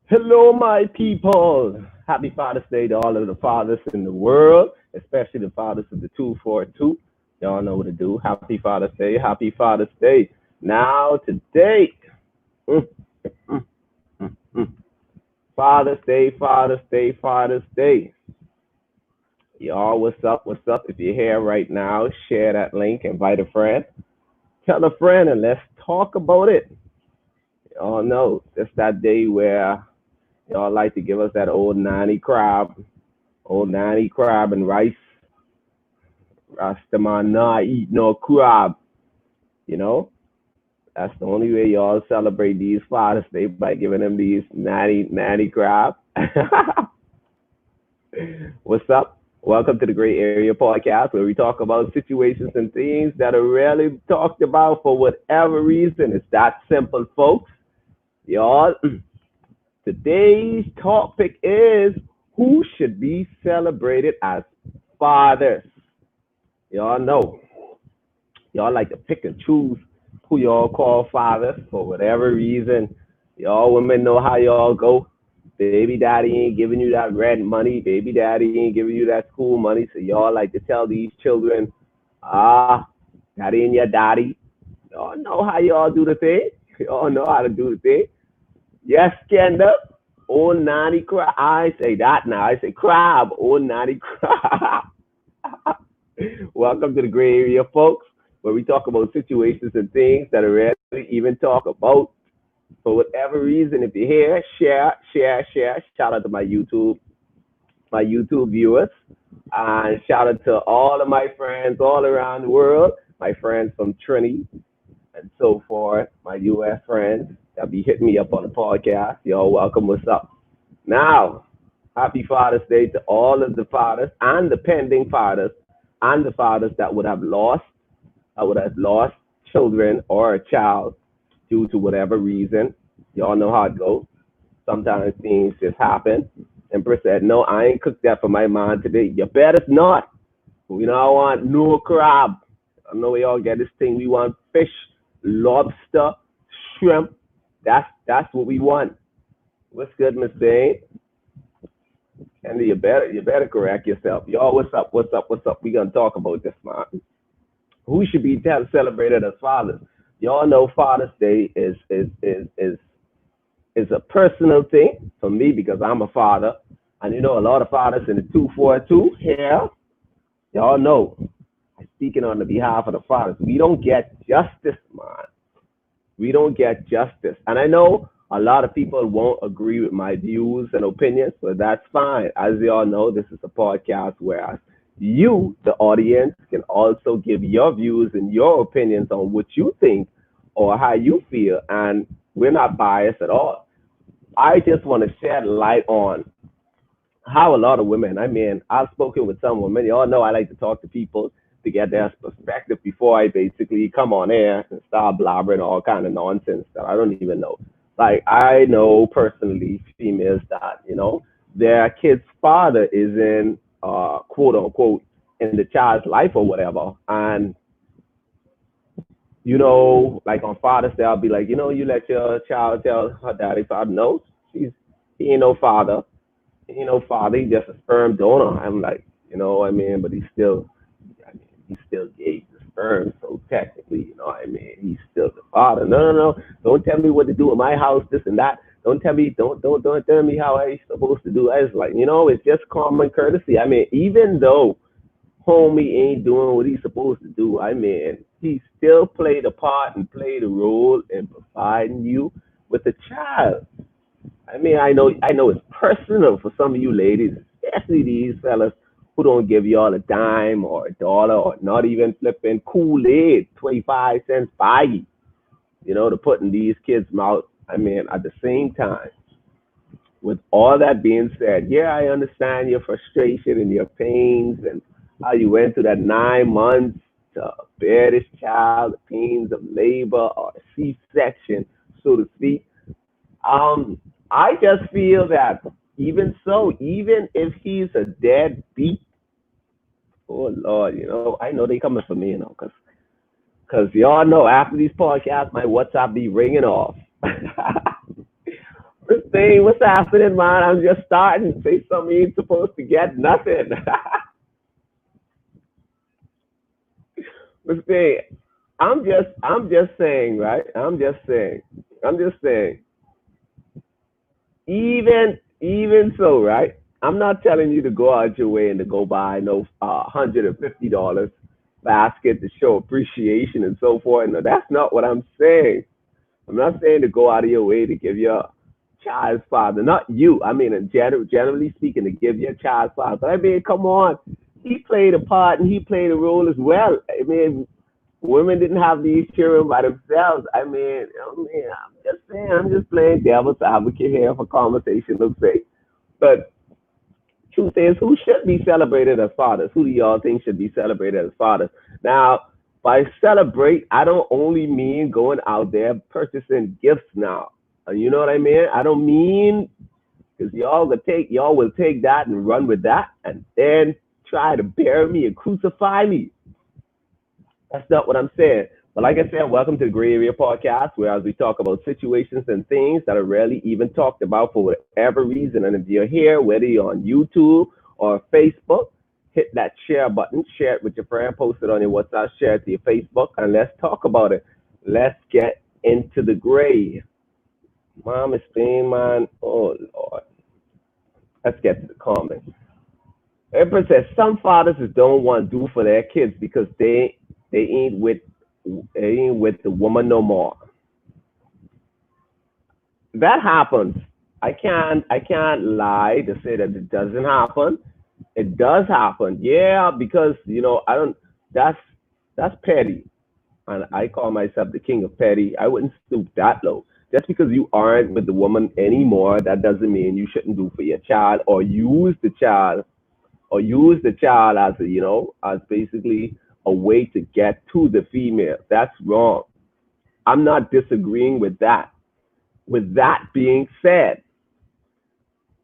Hello, my people. Happy Father's Day to all of the fathers in the world, especially the fathers of the 242. Y'all know what to do. Happy Father's Day. Happy Father's Day. Now, today, mm, mm, mm. Father's Day, Father's Day, Father's Day. Y'all, what's up? What's up? If you're here right now, share that link, invite a friend, tell a friend, and let's talk about it. Y'all know it's that day where y'all like to give us that old 90 crab and rice. Rastaman not eat no crab. You know, that's the only way y'all celebrate these Father's Day by giving them these 90 crab. What's up? Welcome to the Great Area Podcast, where we talk about situations and things that are rarely talked about for whatever reason. It's that simple, folks. Y'all, today's topic is who should be celebrated as fathers. Y'all know, y'all like to pick and choose who y'all call fathers for whatever reason. Y'all women know how y'all go. Baby daddy ain't giving you that rent money. Baby daddy ain't giving you that school money. So y'all like to tell these children, daddy and your daddy. Y'all know how y'all do the thing. Y'all know how to do the thing. Yes, Kenda. Old 90 crab. I say that now. I say crab. Old 90 crab. Welcome to the gray area, folks, where we talk about situations and things that are rarely even talk about. For whatever reason, if you're here, share. Shout out to my YouTube viewers, and shout out to all of my friends all around the world, my friends from Trinity and so forth, my U.S. friends that be hitting me up on the podcast. Y'all welcome. What's up? Now, happy Father's Day to all of the fathers and the pending fathers and the fathers that would have lost children or a child due to whatever reason. Y'all know how it goes. Sometimes things just happen. Empress said, "No, I ain't cooked that for my mom today." You better not. We don't want no crab. I know we all get this thing. We want fish, lobster, shrimp. That's what we want. What's good, Miss Bain? And you better correct yourself. Y'all, what's up? What's up? What's up? We gonna talk about this, man. Who should be celebrated as fathers? Y'all know Father's Day is a personal thing for me because I'm a father, and you know a lot of fathers in the 242 here. Y'all know I'm speaking on the behalf of the fathers. We don't get justice, man. We don't get justice, and I know a lot of people won't agree with my views and opinions, but that's fine. As you all know, this is a podcast where you, the audience, can also give your views and your opinions on what you think or how you feel, and we're not biased at all. I just want to shed light on how a lot of women, I mean, I've spoken with some women. You all know I like to talk to people to get their perspective before I basically come on air and start blabbering all kind of nonsense that I don't even know. Like, I know personally females that, their kid's father is in, quote unquote, in the child's life or whatever. And, like on Father's Day, I'll be like, you let your child tell her daddy father, no, he ain't no father. He ain't no father. He just a sperm donor. I'm like, what I mean? But he still gave the sperm. So technically, what I mean? He's still the father. No, no, no. Don't tell me what to do in my house, this and that. Don't tell me how I'm supposed to do. I was like, it's just common courtesy. I mean, even though homie ain't doing what he's supposed to do, I mean, he still played a part and played a role in providing you with a child. I mean, I know it's personal for some of you ladies, especially these fellas who don't give y'all a dime or a dollar or not even flipping Kool-Aid, 25 cents baggy, to put in these kids' mouths. I mean, at the same time, with all that being said, yeah, I understand your frustration and your pains and how you went through that 9 months to bear this child, the pains of labor or C-section, so to speak. Um, I just feel that even so, even if he's a deadbeat, oh Lord, I know they coming for me, because y'all know after these podcasts, my WhatsApp be ringing off. Thing, what's happening, man? I'm just starting to say something you ain't supposed to get nothing. But thing, I'm just saying, right? I'm just saying. Even so, right? I'm not telling you to go out your way and to go buy no $150 basket to show appreciation and so forth. No, that's not what I'm saying. I'm not saying to go out of your way to give your child's father, not you. I mean, generally speaking, to give your child's father. But I mean, come on, he played a part and he played a role as well. I mean, women didn't have these children by themselves. I'm just saying, I'm just playing devil's advocate here for conversation's sake. But truth is, who should be celebrated as fathers? Who do y'all think should be celebrated as fathers? Now, by celebrate, I don't only mean going out there purchasing gifts now. You know what I mean? I don't mean because y'all will take that and run with that and then try to bury me and crucify me. That's not what I'm saying. But like I said, welcome to the Gray Area Podcast, where as we talk about situations and things that are rarely even talked about for whatever reason. And if you're here, whether you're on YouTube or Facebook, hit that share button, share it with your friend, post it on your WhatsApp, share it to your Facebook, and let's talk about it. Let's get into the gray. Mom is saying, man, oh Lord. Let's get to the comments. Empress says some fathers just don't want to do for their kids because they ain't with they ain't with the woman no more. That happens. I can't lie to say that it doesn't happen. It does happen. Yeah, because I don't that's petty. And I call myself the king of petty. I wouldn't stoop that low. Just because you aren't with the woman anymore, that doesn't mean you shouldn't do for your child or use the child as as basically a way to get to the female. That's wrong. I'm not disagreeing with that. With that being said,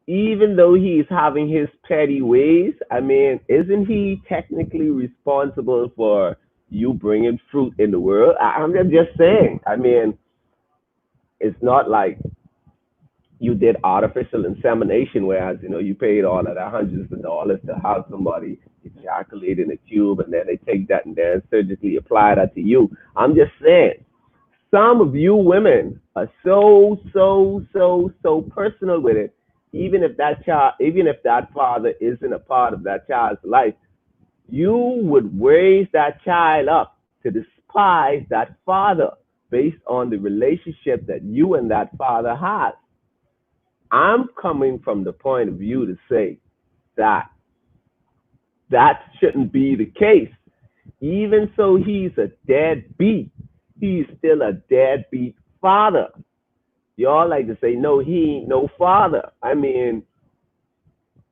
even though he's having his petty ways, I mean, isn't he technically responsible for you bringing fruit in the world? I'm just saying. I mean, it's not like you did artificial insemination, whereas you paid all of the hundreds of dollars to have somebody ejaculate in a tube, and then they take that and then surgically apply that to you. I'm just saying, some of you women are so personal with it. Even if that father isn't a part of that child's life, you would raise that child up to despise that father based on the relationship that you and that father have. I'm coming from the point of view to say that that shouldn't be the case. Even so, he's a deadbeat. He's still a deadbeat father. Y'all like to say, no, he ain't no father. I mean,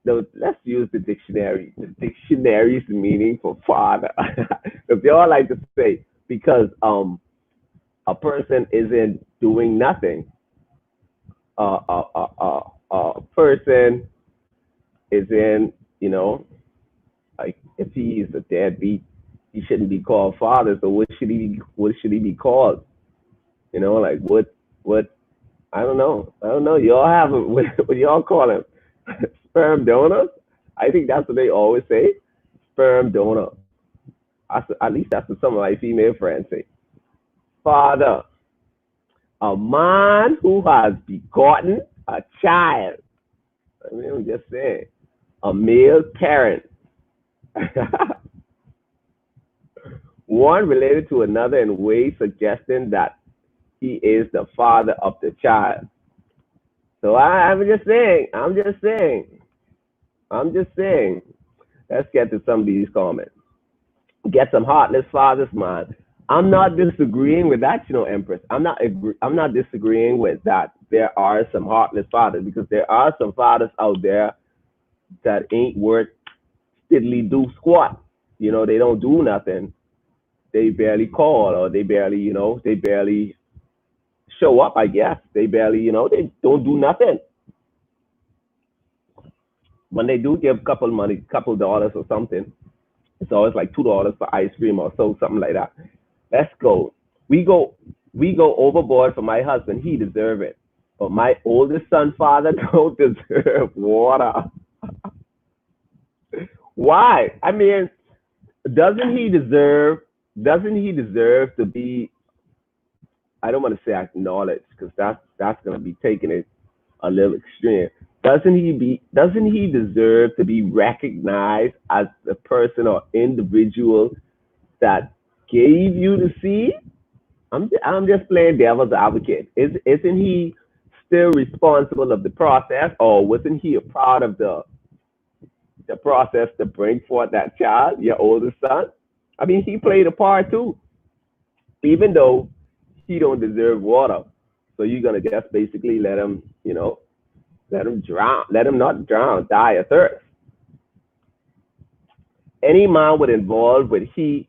no, let's use the dictionary. The dictionary's meaning for father. If y'all like to say, because a person isn't doing nothing, a person is in, like if he is a deadbeat, he shouldn't be called father. So what should he be called? Like what I don't know. I don't know. Y'all have what do y'all call him? Sperm donor? I think that's what they always say. Sperm donor. At least that's what some of my female friends say. Father, a man who has begotten a child. I mean, I'm just saying, a male parent. One related to another in ways suggesting that he is the father of the child. So I'm just saying, I'm just saying. Let's get to some of these comments. Get some heartless fathers, man. I'm not disagreeing with that, Empress. I'm not disagreeing with that. There are some heartless fathers because there are some fathers out there that ain't worth diddly do squat. They don't do nothing. They barely call or they barely show up. I guess they barely, they don't do nothing. When they do give couple money, couple dollars or something, it's always like $2 for ice cream or so, something like that. Let's go. We go overboard for my husband. He deserve it. but my oldest son father don't deserve water. Why? I mean, doesn't he deserve? Doesn't he deserve to be? I don't want to say acknowledged because that's going to be taking it a little extreme. Doesn't he deserve to be recognized as the person or individual that gave you the seed? I'm just playing devil's advocate. Isn't he still responsible of the process, or wasn't he a part of the process to bring forth that child, your oldest son? I mean, he played a part too, even though he don't deserve water. So you're gonna just basically let him, let him drown, let him not drown, die of thirst. Any man would involve with he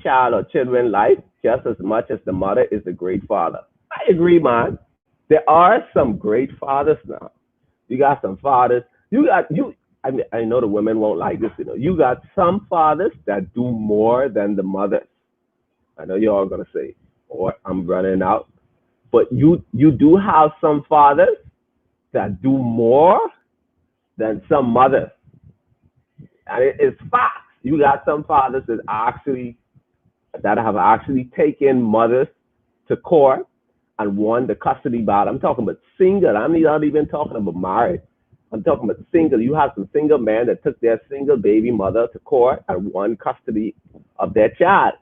child or children life just as much as the mother is a great father. I agree, man. There are some great fathers now. You got some fathers. You. I mean, I know the women won't like this. You got some fathers that do more than the mothers. I know you're all gonna say, "Or I'm running out," but you do have some fathers that do more than some mothers, and it's facts. You got some fathers that have actually taken mothers to court and won the custody battle. I'm talking about single. I'm not even talking about married. I'm talking about single. You have some single men that took their single baby mother to court and won custody of their child.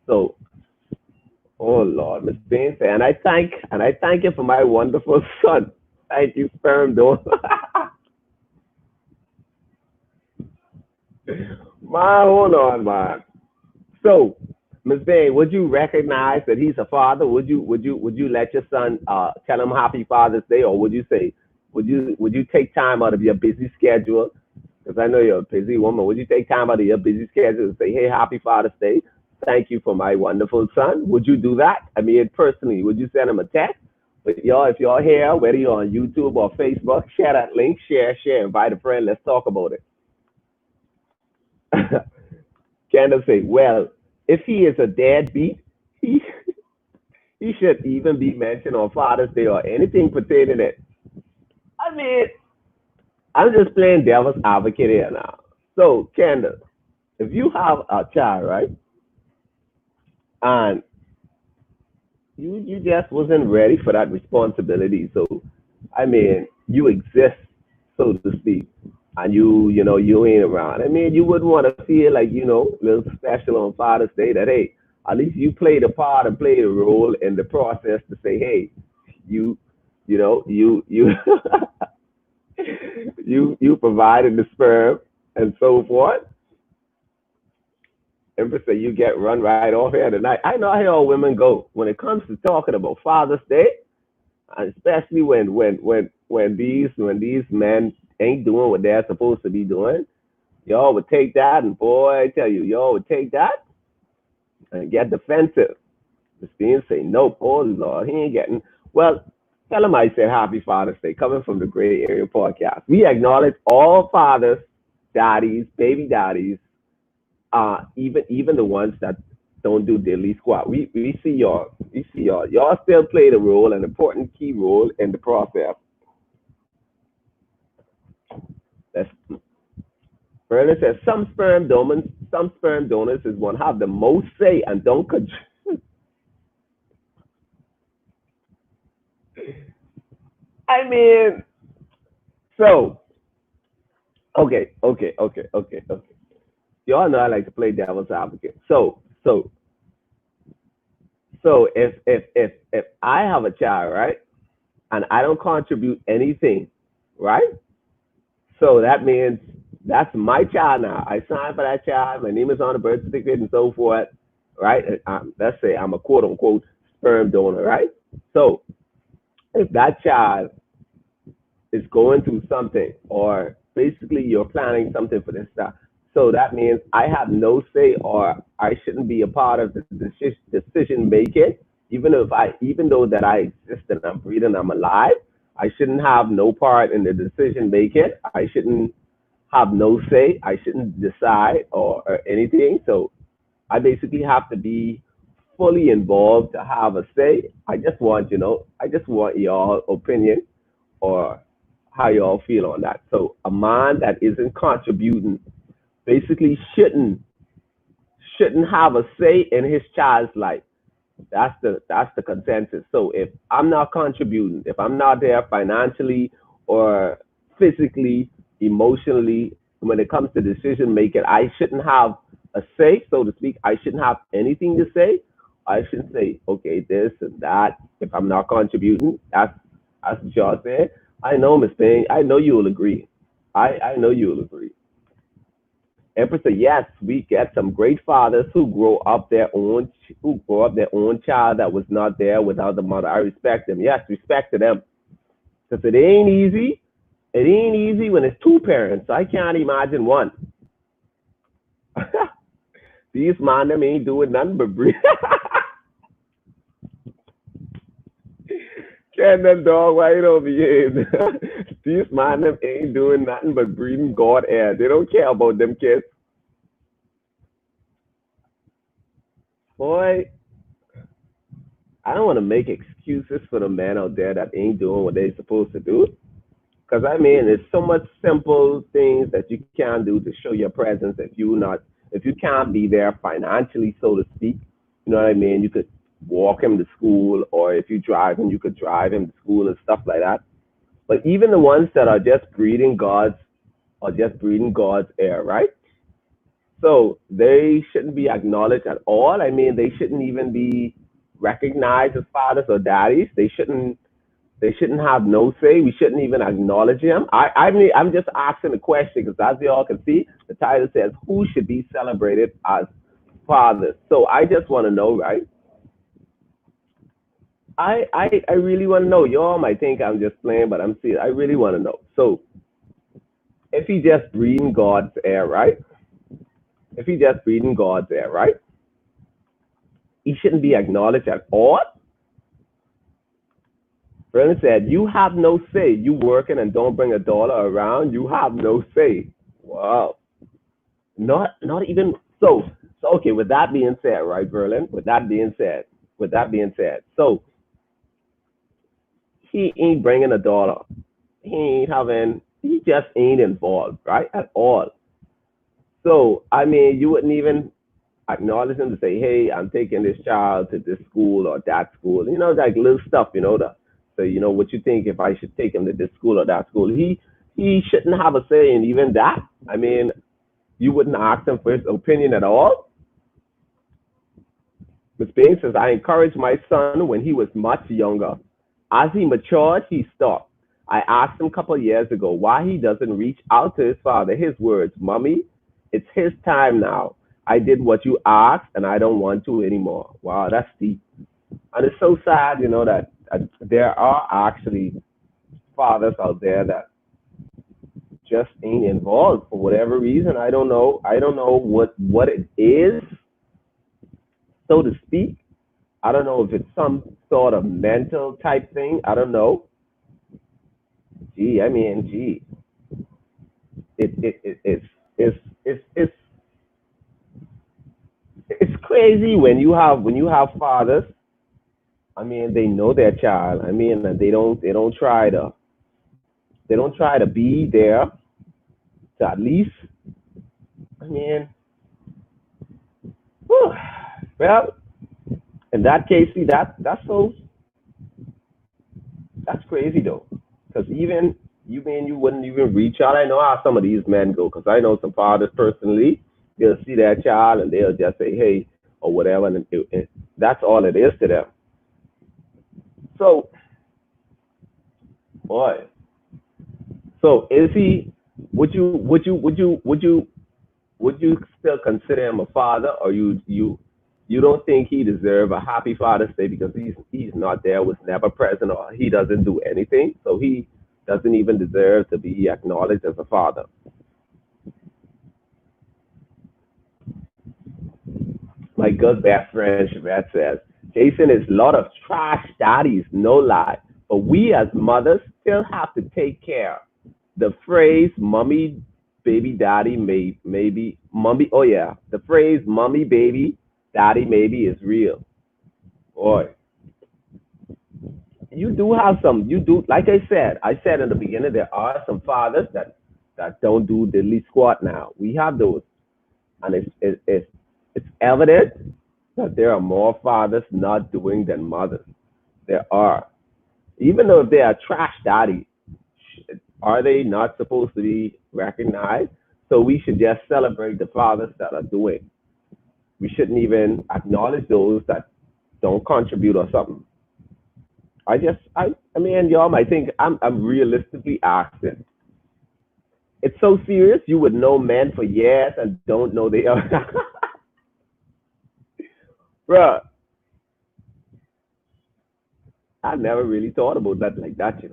So, oh Lord, Miss Bain said, and I thank you for my wonderful son. Thank you, sperm donor. Man, hold on, man. So, Ms. Bain, would you recognize that he's a father? Would you let your son tell him Happy Father's Day, or would you say, would you take time out of your busy schedule? Because I know you're a busy woman. Would you take time out of your busy schedule and say, "Hey, Happy Father's Day. Thank you for my wonderful son"? Would you do that? I mean, personally, would you send him a text? But y'all, if you're here, whether you're on YouTube or Facebook, share that link, share, invite a friend. Let's talk about it. Kendall say, well, if he is a deadbeat, he he should even be mentioned on Father's Day or anything pertaining to it. I mean, I'm just playing devil's advocate here now. So, Kendall, if you have a child, right, and you just wasn't ready for that responsibility, so I mean, you exist, so to speak, and you ain't around. I mean, you wouldn't want to feel like a little special on Father's Day that hey, at least you played a part and played a role in the process to say hey, you you you provided the sperm and so forth. Empress say you get run right off here tonight. I know how all women go when it comes to talking about Father's Day, and especially when these men ain't doing what they're supposed to be doing. Y'all would take that, and boy, I tell you, y'all would take that and get defensive. Just being say, nope, oh Lord, he ain't getting. Well, tell him I said Happy Father's Day, coming from the Gray Area Podcast. We acknowledge all fathers, daddies, baby daddies, even the ones that don't do daily squat. We see y'all. We see y'all. Y'all still play the role, an important key role in the process. That's Berlin says some sperm donors is one have the most say and don't control. I mean, so okay. Y'all know I like to play devil's advocate. So if I have a child, right, and I don't contribute anything, right? So that means that's my child now. I signed for that child. My name is on the birth certificate and so forth, right? Let's say I'm a quote unquote sperm donor, right? So if that child is going through something, or basically you're planning something for this stuff, so that means I have no say, or I shouldn't be a part of the decision making, even though that I exist and I'm breathing, I'm alive. I shouldn't have no part in the decision making. I shouldn't have no say. I shouldn't decide or anything. So I basically have to be fully involved to have a say. I just want your opinion or how y'all feel on that. So a man that isn't contributing basically shouldn't have a say in his child's life. That's the consensus. So if I'm not contributing, if I'm not there financially or physically, emotionally, when it comes to decision making, I shouldn't have a say, so to speak. I shouldn't have anything to say. I should say, okay, this and that. If I'm not contributing, that's what y'all say. I know, Miss Payne. I know you will agree. I know you will agree. Empress said, yes, we get some great fathers who grow up their own child that was not there without the mother. I respect them. Yes, respect to them. Because it ain't easy. It ain't easy when it's two parents. I can't imagine one. These man them ain't doing nothing but breathe. Can them dog right over here. These man them ain't doing nothing but breathing God air. They don't care about them kids. Boy, I don't want to make excuses for the men out there that ain't doing what they're supposed to do. Because I mean, there's so much simple things that you can do to show your presence if you can't be there financially, so to speak. You know what I mean? You could walk him to school, or if you drive him, you could drive him to school and stuff like that. But even the ones that are just breathing God's air, right? So they shouldn't be acknowledged at all. I mean, they shouldn't even be recognized as fathers or daddies. They shouldn't have no say. We shouldn't even acknowledge them. I'm just asking the question because as you all can see, the title says who should be celebrated as fathers. So I just want to know, right? I really want to know. Y'all might think I'm just playing, but I'm serious. I really want to know. So if he just breathing God's air, right? If he just breathing God's air, right? He shouldn't be acknowledged at all. Brennan said, you have no say. You working and don't bring a dollar around, you have no say. Wow. Not even so okay, with that being said, right, Berlin? With that being said, so he ain't bringing a dollar. He just ain't involved, right? At all. So I mean you wouldn't even acknowledge him to say, hey, I'm taking this child to this school or that school. Like little stuff, so what you think if I should take him to this school or that school. He shouldn't have a say in even that. I mean, you wouldn't ask him for his opinion at all. Ms. Bain says, I encouraged my son when he was much younger. As he matured, he stopped. I asked him a couple of years ago why he doesn't reach out to his father. His words, Mommy, it's his time now. I did what you asked and I don't want to anymore. Wow, that's deep. And it's so sad, that there are actually fathers out there that just ain't involved for whatever reason. I don't know. I don't know what it is, so to speak. I don't know if it's some sort of mental type thing. I don't know. Gee. It's it's crazy when you have fathers. I mean, they know their child. I mean, and they don't try to be there to at least. I mean, whew, well, in that case, see that's crazy though, because even you wouldn't even reach out. I know how some of these men go, because I know some fathers personally. They'll see their child and they'll just say, hey, or whatever, and that's all it is to them. So, boy, so is he? Would you still consider him a father, or you don't think he deserve a happy Father's Day because he's not there, was never present, or he doesn't do anything, so he doesn't even deserve to be acknowledged as a father? My good best friend Chevette says, Jason is a lot of trash daddies, no lie. But we as mothers still have to take care. The phrase mommy, baby, daddy, maybe, mommy, oh yeah, the phrase mommy, baby, daddy, maybe is real. Boy, you do have some. You do, like I said in the beginning, there are some fathers that don't do diddly squat now. We have those, and it's evident that there are more fathers not doing than mothers. There are, even though they are trash daddy, are they not supposed to be recognized? So we should just celebrate the fathers that are doing. We shouldn't even acknowledge those that don't contribute or something. I mean, y'all might think I'm realistically asking. It's so serious. You would know men for years and don't know they are. Bruh, I never really thought about that like that.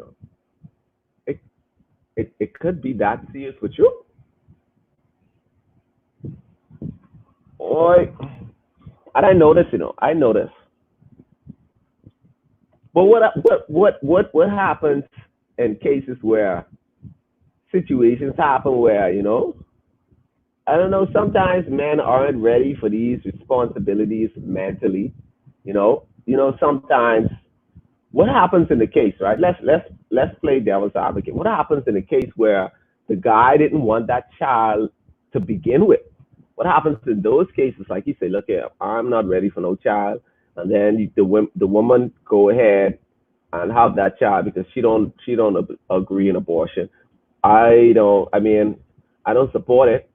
It it could be that serious with you. Boy, and I know this. I know this. But what happens in cases where situations happen where I don't know. Sometimes men aren't ready for these responsibilities mentally. Sometimes what happens in the case, right? Let's play devil's advocate. What happens in the case where the guy didn't want that child to begin with? What happens in those cases? Like you say, look here, I'm not ready for no child, and then the woman go ahead and have that child because she don't agree in abortion. I don't. I mean, I don't support it,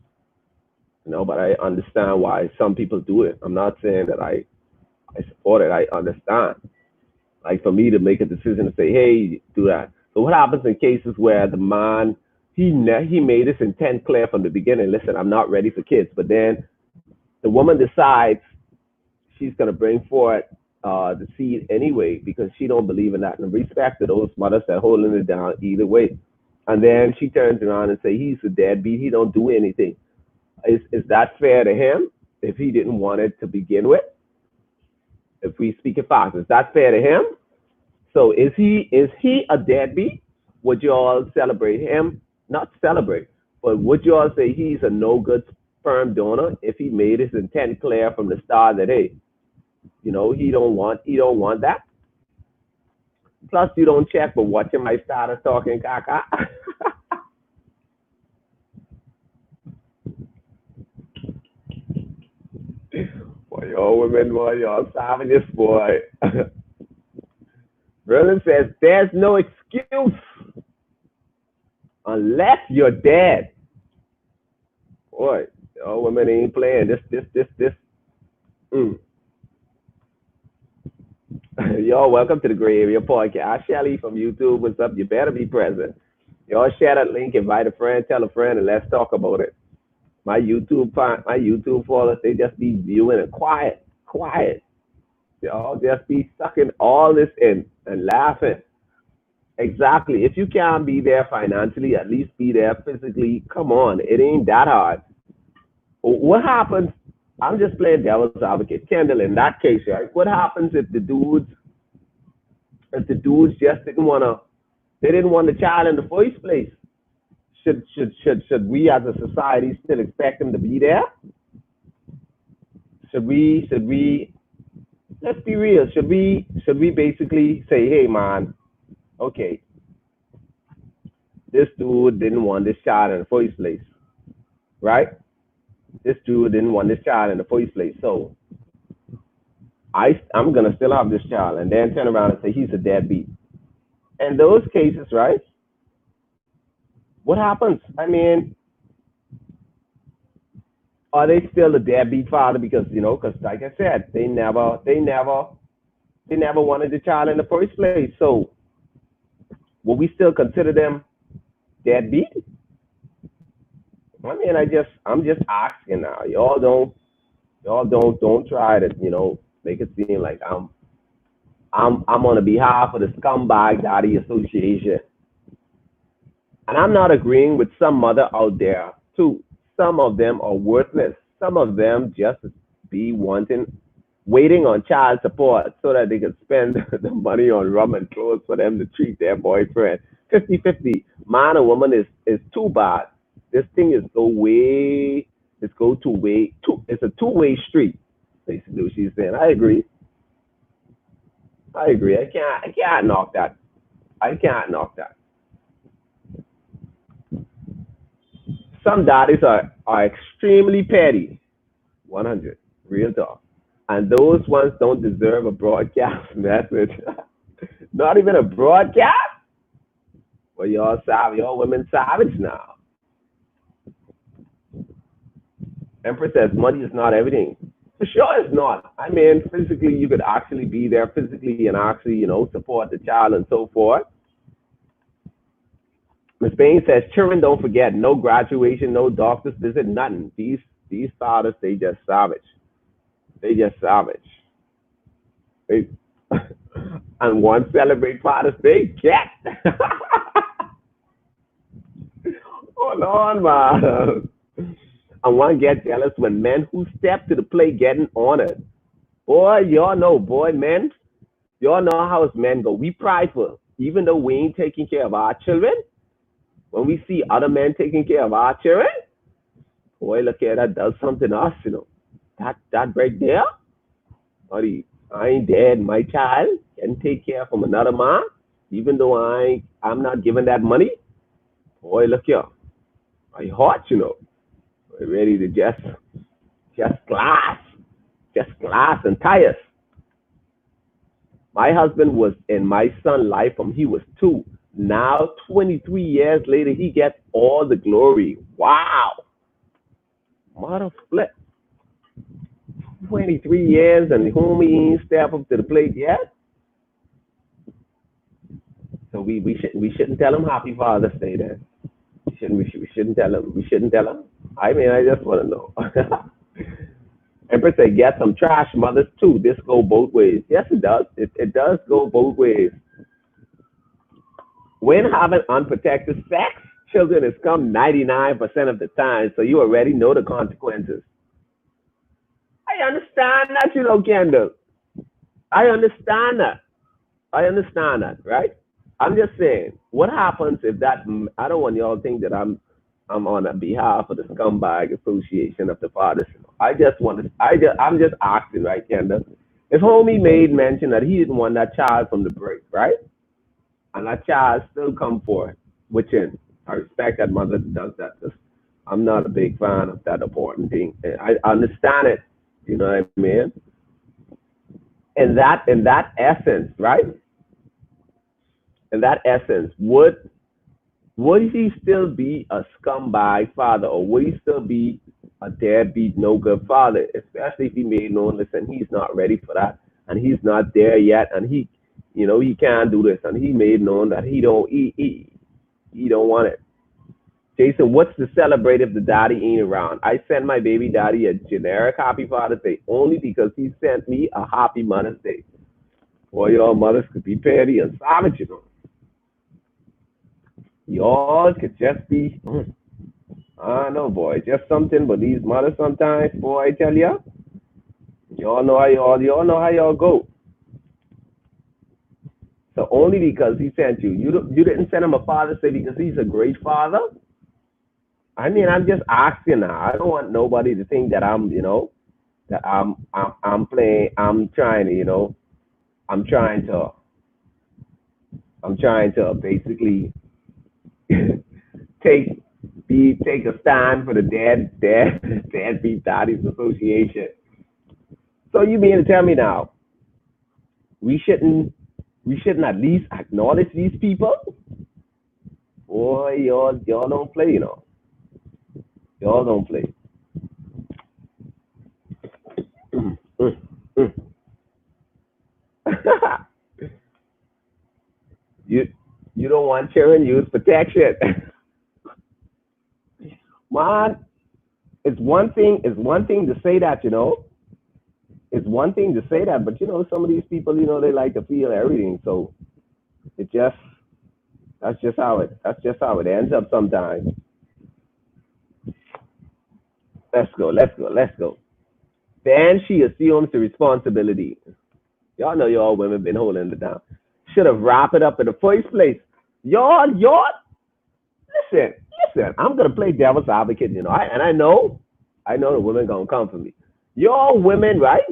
but I understand why some people do it. I'm not saying that I support it. I understand. Like for me to make a decision to say, hey, do that. So what happens in cases where the man he made his intent clear from the beginning? Listen, I'm not ready for kids, but then the woman decides she's gonna bring forth the seed anyway because she don't believe in that. And respect to those mothers that holding it down either way. And then she turns around and say he's a deadbeat. He don't do anything. Is that fair to him if he didn't want it to begin with? If we speak in facts, is that fair to him? So is he a deadbeat? Would you all celebrate him? Not celebrate, but would you all say he's a no good sperm donor if he made his intent clear from the start that hey, he don't want that. Plus you don't check, but watching my status talking caca. Boy, y'all women, boy, y'all savages, boy. Berlin says there's no excuse unless you're dead. Boy, y'all women ain't playing. This. Mm. Y'all, welcome to the Gray Area Podcast. Shelly from YouTube, what's up? You better be present. Y'all share that link, invite a friend, tell a friend, and let's talk about it. My YouTube followers, they just be viewing it quiet. Y'all just be sucking all this in and laughing. Exactly. If you can't be there financially, at least be there physically. Come on, it ain't that hard. What happens? I'm just playing devil's advocate. Kendall, in that case, right? What happens if the dudes just they didn't want the child in the first place? Should we as a society still expect them to be there? Should we let's be real. Should we basically say, hey man, okay, this dude didn't want this child in the first place, right? This dude didn't want this child in the first place. So I'm gonna still have this child and then turn around and say he's a deadbeat. In those cases, right? What happens? I mean, are they still a deadbeat father because like I said, they never wanted the child in the first place. So will we still consider them deadbeat? I mean, I'm just asking now. Y'all don't try to make it seem like I'm on the behalf of the scumbag daddy association. And I'm not agreeing with some mother out there too. Some of them are worthless. Some of them just be waiting on child support so that they can spend the money on rum and clothes for them to treat their boyfriend. 50-50. Man and woman is too bad. This thing is it's a two-way street. Basically, what she's saying. I agree. I agree. I can't knock that. I can't knock that. Some daddies are extremely petty. 100. Real talk. And those ones don't deserve a broadcast message. Not even a broadcast? Well, y'all savage. Y'all women savage now. Empress says money is not everything. For sure it's not. I mean, physically, you could actually be there physically and actually, support the child and so forth. Miss Bain says, children don't forget, no graduation, no doctor's visit, nothing. These fathers, they just savage. They just savage. They, and one celebrate fathers, they get. Hold on, man. And one get jealous when men who step to the plate getting honored. Boy, y'all know, boy, men, y'all know how us men go. We prideful. Even though we ain't taking care of our children, when we see other men taking care of our children, boy, look at that does something to us. That right there, buddy, I ain't dead. My child can take care from another man, even though I'm not giving that money. Boy, look here, I hot. We're ready to just glass and tires. My husband was in my son's life from he was 2. Now, 23 years later, he gets all the glory. Wow. Mother flip. 23 years and the homie ain't step up to the plate yet. So we shouldn't tell him Happy Father's Day then. We shouldn't tell him. We shouldn't tell him. I mean, I just want to know. Empress said, get some trash mothers too. This go both ways. Yes, it does. It does go both ways. When having unprotected sex, children is come 99% of the time, so you already know the consequences. I understand that, Kendall. I understand that. Right? I'm just saying, what happens if that? I don't want y'all to think that I'm on behalf of the scumbag association of the fathers. I'm just asking, right, Kendall? If homie made mention that he didn't want that child from the break, right? And that child still come forward, which is, I respect that mother does that. Just, I'm not a big fan of that important thing. I understand it, you know what I mean? In that essence, right? In that essence, would he still be a scumbag father, or would he still be a deadbeat, no good father? Especially if he made known, listen, he's not ready for that, and he's not there yet, and he can't do this, and he made known that he don't want it. Jason, what's to celebrate if the daddy ain't around? I sent my baby daddy a generic Happy Father's Day only because he sent me a Happy Mother's Day. Boy, y'all mothers could be petty and savage. Y'all could just be, I don't know, boy, just something. But these mothers sometimes, boy, I tell ya, y'all know how y'all go. So only because he sent you, you didn't send him a Father's Day because he's a great father. I mean, I'm just asking now. I don't want nobody to think that I'm playing. I'm trying to, I'm trying to basically take a stand for the deadbeat daddies association. So you mean to tell me now we shouldn't at least acknowledge these people? Boy, y'all don't play, Y'all don't play. you don't want children, use protection. Man, it's one thing to say that, It's one thing to say that, but some of these people, they like to feel everything. So it just that's just how it ends up sometimes. Let's go. Then she assumes the responsibility. Y'all know y'all women been holding it down. Should have wrapped it up in the first place. Y'all, listen. I'm gonna play devil's advocate, and I know the women gonna come for me. Y'all women, right?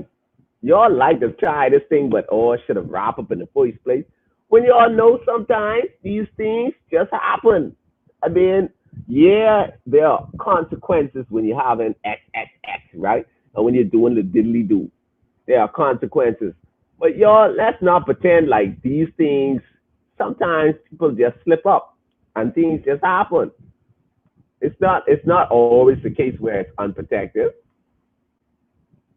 Y'all like to try this thing, but oh, should have wrapped up in the first place. When y'all know sometimes these things just happen. I mean, yeah, there are consequences when you have an XXX, right? And when you're doing the diddly do, there are consequences. But y'all, let's not pretend like these things. Sometimes people just slip up, and things just happen. It's not always the case where it's unprotected.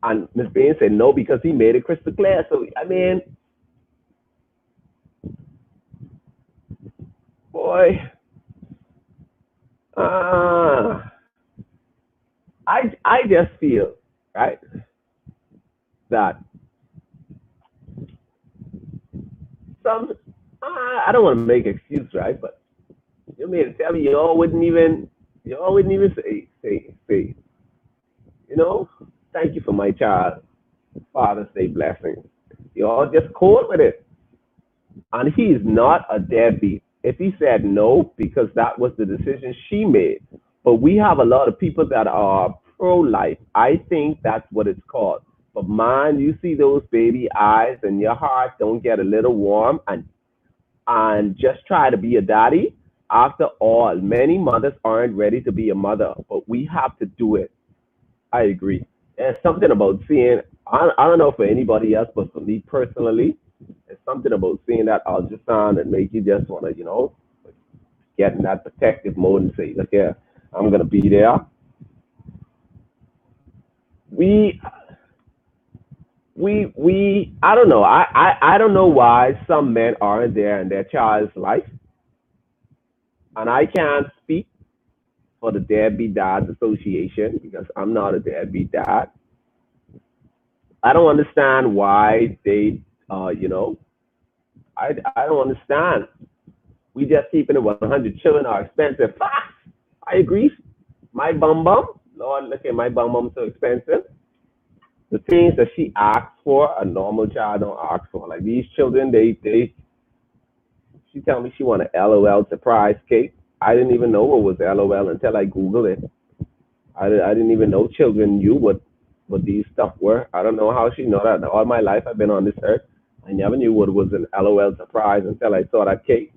And Miss Bain said no because he made it crystal clear. So I mean, boy, uh, I just feel right that some I don't want to make excuse, right? But you mean to tell me y'all wouldn't even say you know, thank you for my child Father's Day blessing. Y'all just cool with it. And he's not a deadbeat. If he said no, because that was the decision she made. But we have a lot of people that are pro life. I think that's what it's called. But man, you see those baby eyes and your heart don't get a little warm and just try to be a daddy. After all, many mothers aren't ready to be a mother, but we have to do it. I agree. There's something about seeing, I don't know for anybody else, but for me personally, there's something about seeing that ultrasound that make you just want to, get in that protective mode and say, look here, I'm going to be there. We, I don't know. I don't know why some men aren't there in their child's life. And I can't speak for the Deadbeat Dads Association because I'm not a deadbeat dad. I don't understand why they, I don't understand. We just keeping it 100. Children are expensive. Ah, I agree. My bum bum, Lord, look at my bum bum so expensive. The things that she asks for, a normal child don't ask for. Like these children, she tell me she want a LOL surprise cake. I didn't even know what was LOL until I Googled it. I didn't even know children knew what these stuff were. I don't know how she know that. All my life I've been on this earth. I never knew what was an LOL surprise until I saw that cake,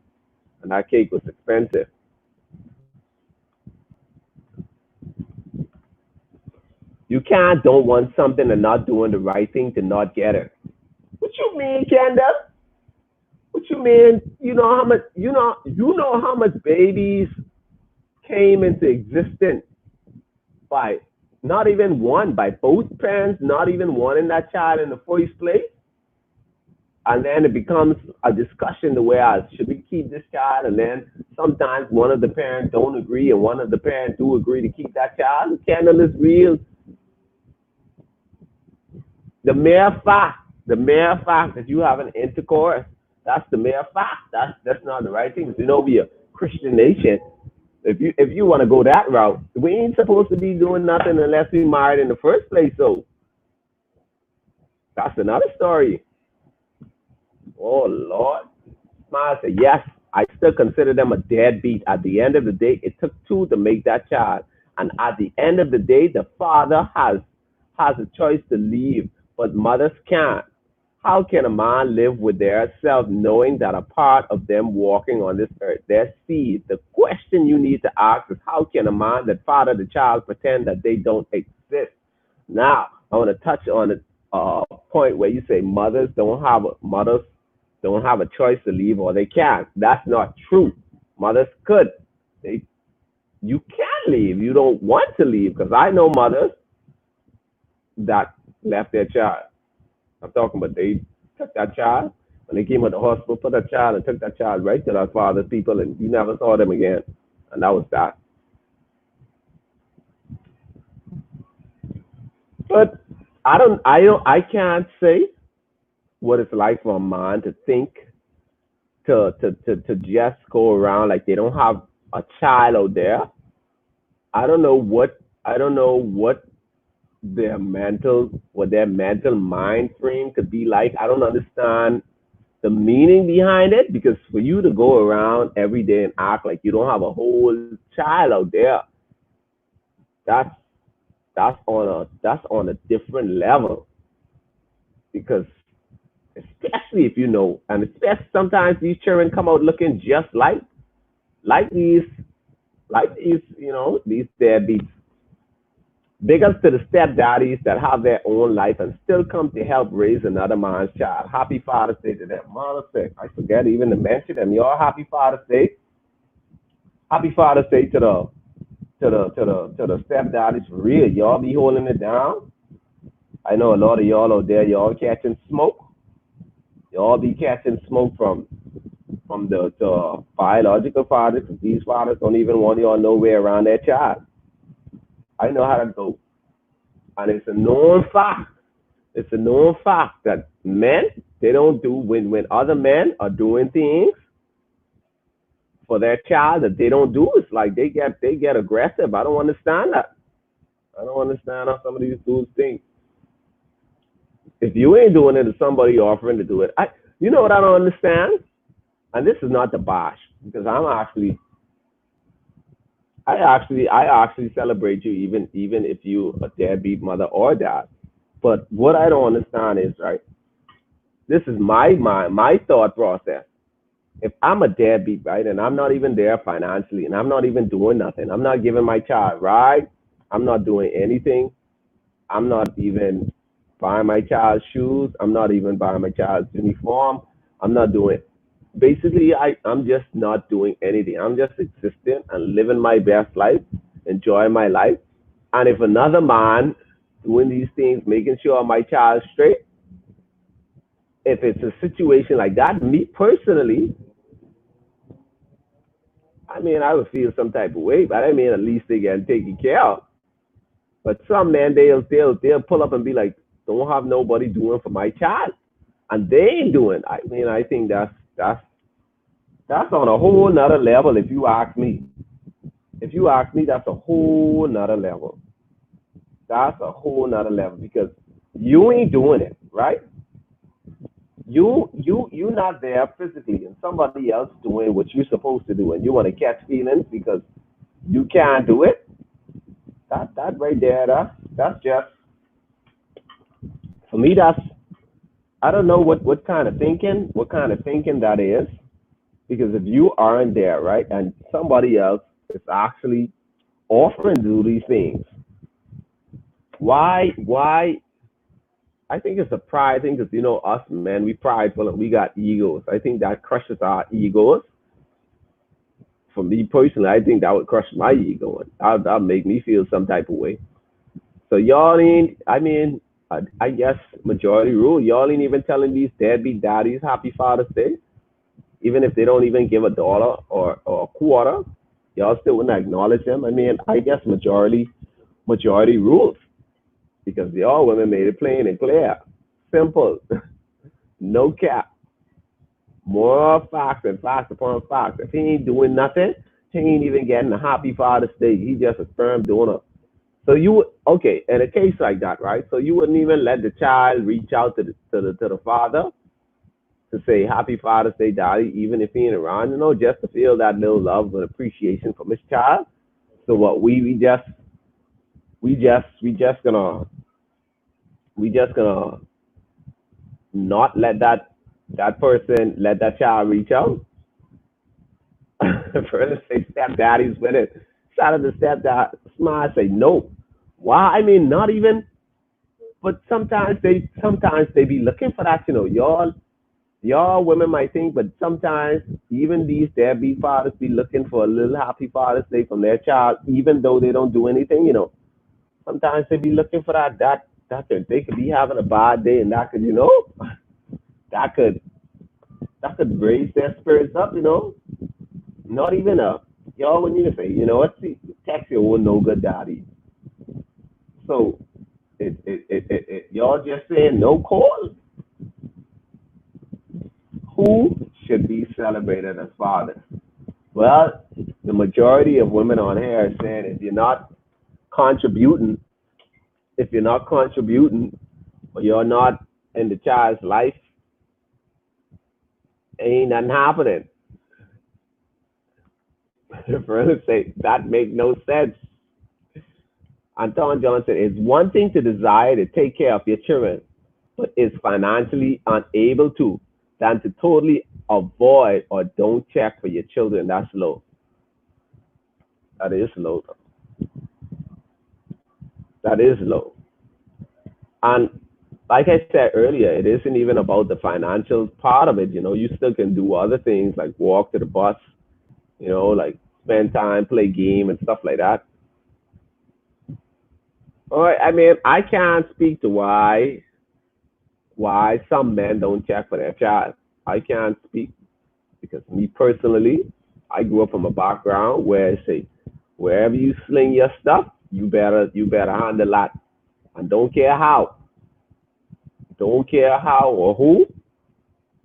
and that cake was expensive. You can't don't want something and not doing the right thing to not get it. What you mean, Kendall? What you mean? You know how much babies came into existence by not even one, by both parents, not even wanting that child in the first place. And then it becomes a discussion the way I should we keep this child, and then sometimes one of the parents don't agree and one of the parents do agree to keep that child. Kendall is real. The mere fact that you have an intercourse, that's the mere fact. That's not the right thing. You know, we a Christian nation. If you want to go that route, we ain't supposed to be doing nothing unless we married in the first place. So that's another story. Oh Lord, Smile said yes. I still consider them a deadbeat. At the end of the day, it took two to make that child, and at the end of the day, the father has a choice to leave, but mothers can't. How can a man live with their self knowing that a part of them walking on this earth, their seed? The question you need to ask is how can a man that father the child pretend that they don't exist? Now, I want to touch on a point where you say mothers don't have a choice to leave or they can't. That's not true. Mothers could. They You can leave. You don't want to leave because I know mothers that left their child. I'm talking about they took that child when they came to the hospital, put that child and took that child right to that father's people, and you never saw them again. And that was that. But I can't say what it's like for a man to think to just go around like they don't have a child out there. I don't know what their mental mind frame could be like. I don't understand the meaning behind it because for you to go around every day and act like you don't have a whole child out there, that's that's on a different level. because especially if you know, and especially sometimes these children come out looking just like these these deadbeats. Big ups to the stepdaddies that have their own life and still come to help raise another man's child. Happy Father's Day to them. Mother's Day. I forget even to mention them. Y'all happy Father's Day. Happy Father's Day to the stepdaddies for real. Y'all be holding it down. I know a lot of y'all out there, y'all catching smoke. Y'all be catching smoke from the biological fathers. These fathers don't even want y'all nowhere around their child. I know how to go. And it's a known fact. It's a known fact that men, they don't do when other men are doing things for their child that they don't do. It's like they get aggressive. I don't understand that. I don't understand how some of these dudes think. If you ain't doing it, it's somebody offering to do it. You know what I don't understand? And this is not the bash because I actually celebrate you even if you a deadbeat mother or dad. But what I don't understand is right. This is my thought process. If I'm a deadbeat, right, and I'm not even there financially, and I'm not even doing nothing, I'm not giving my child right, I'm not doing anything, I'm not even buying my child shoes, I'm not even buying my child's uniform, I'm not doing. Basically, I'm just not doing anything. I'm just existing and living my best life, enjoying my life. And if another man doing these things, making sure my child's straight, if it's a situation like that, me personally, I mean, I would feel some type of way, but I mean, at least they get taken care of. But some men, they'll pull up and be like, don't have nobody doing for my child, and they ain't doing. I mean, I think that's on a whole nother level. If you ask me, that's a whole nother level. That's a whole nother level because you ain't doing it, right? You not there physically, and somebody else doing what you're supposed to do, and you want to catch feelings because you can't do it. That right there, that's just for me. That's I don't know what kind of thinking that is because if you aren't there, right, and somebody else is actually offering to do these things, why I think it's a pride thing because us men, we prideful and we got egos. I think that crushes our egos. For me personally, I think that would crush my ego and that'll make me feel some type of way. So y'all ain't. I mean, I guess majority rule. Y'all ain't even telling these deadbeat daddies Happy Father's Day, even if they don't even give a dollar or a quarter. Y'all still wouldn't acknowledge them. I mean, I guess majority rules because the all women made it plain and clear, simple, no cap. More facts and facts upon facts. If he ain't doing nothing, he ain't even getting a Happy Father's Day. He just a sperm donor. So you okay in a case like that, right? So you wouldn't even let the child reach out to the father to say Happy Father's Day, Daddy, even if he ain't around, just to feel that little love and appreciation from his child. So what we just gonna not let that person let that child reach out. Further say stepdaddy's with it. Shout out to stepdad. Smile say no. Why? I mean, not even. But sometimes they be looking for that. Y'all women might think, but sometimes even these deadbeat fathers be looking for a little Happy Father's Day from their child, even though they don't do anything. Sometimes they be looking for they could be having a bad day, and that could that could raise their spirits up. Not even a y'all wouldn't even say, what? See, text your own no good daddy. So y'all just saying no call. Who should be celebrated as fathers? Well, the majority of women on here are saying contributing, if you're not contributing, or you're not in the child's life, ain't nothing happening. For instance, say that make no sense. Anton Johnson, it's one thing to desire to take care of your children. but is financially unable to, than to totally avoid or don't check for your children. That's low. That is low. That is low. And like I said earlier, it isn't even about the financial part of it. You still can do other things like walk to the bus, like spend time, play game and stuff like that. All right, I mean, I can't speak to why some men don't check for their child. I can't speak because me personally, I grew up from a background where I say, wherever you sling your stuff, you better handle that, and don't care how or who.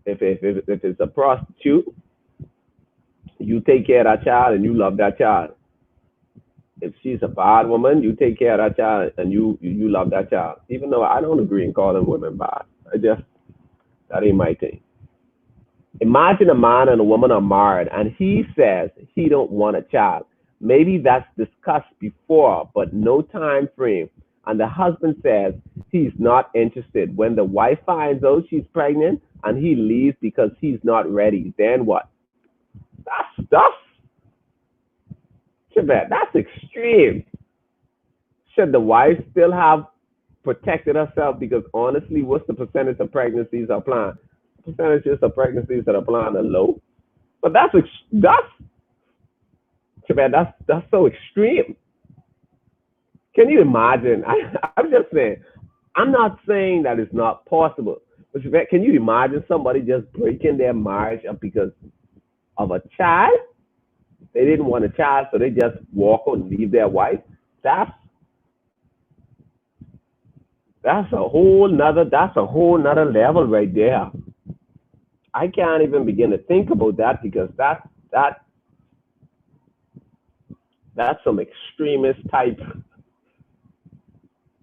If it's a prostitute, you take care of that child and you love that child. If she's a bad woman, you take care of that child and you love that child. Even though I don't agree in calling women bad, that ain't my thing. Imagine a man and a woman are married and he says he don't want a child. Maybe that's discussed before, but no time frame. And the husband says he's not interested. When the wife finds out she's pregnant and he leaves because he's not ready, then what? That's that's extreme. Should the wife still have protected herself? Because honestly, what's the percentage of pregnancies are planned? Percentages of pregnancies that are planned are low. But that's so extreme. Can you imagine? I'm just saying. I'm not saying that it's not possible. But can you imagine somebody just breaking their marriage up because of a child? They didn't want a child, so they just walk out and leave their wife. That's that's a whole nother level right there. I can't even begin to think about that because that's some extremist type.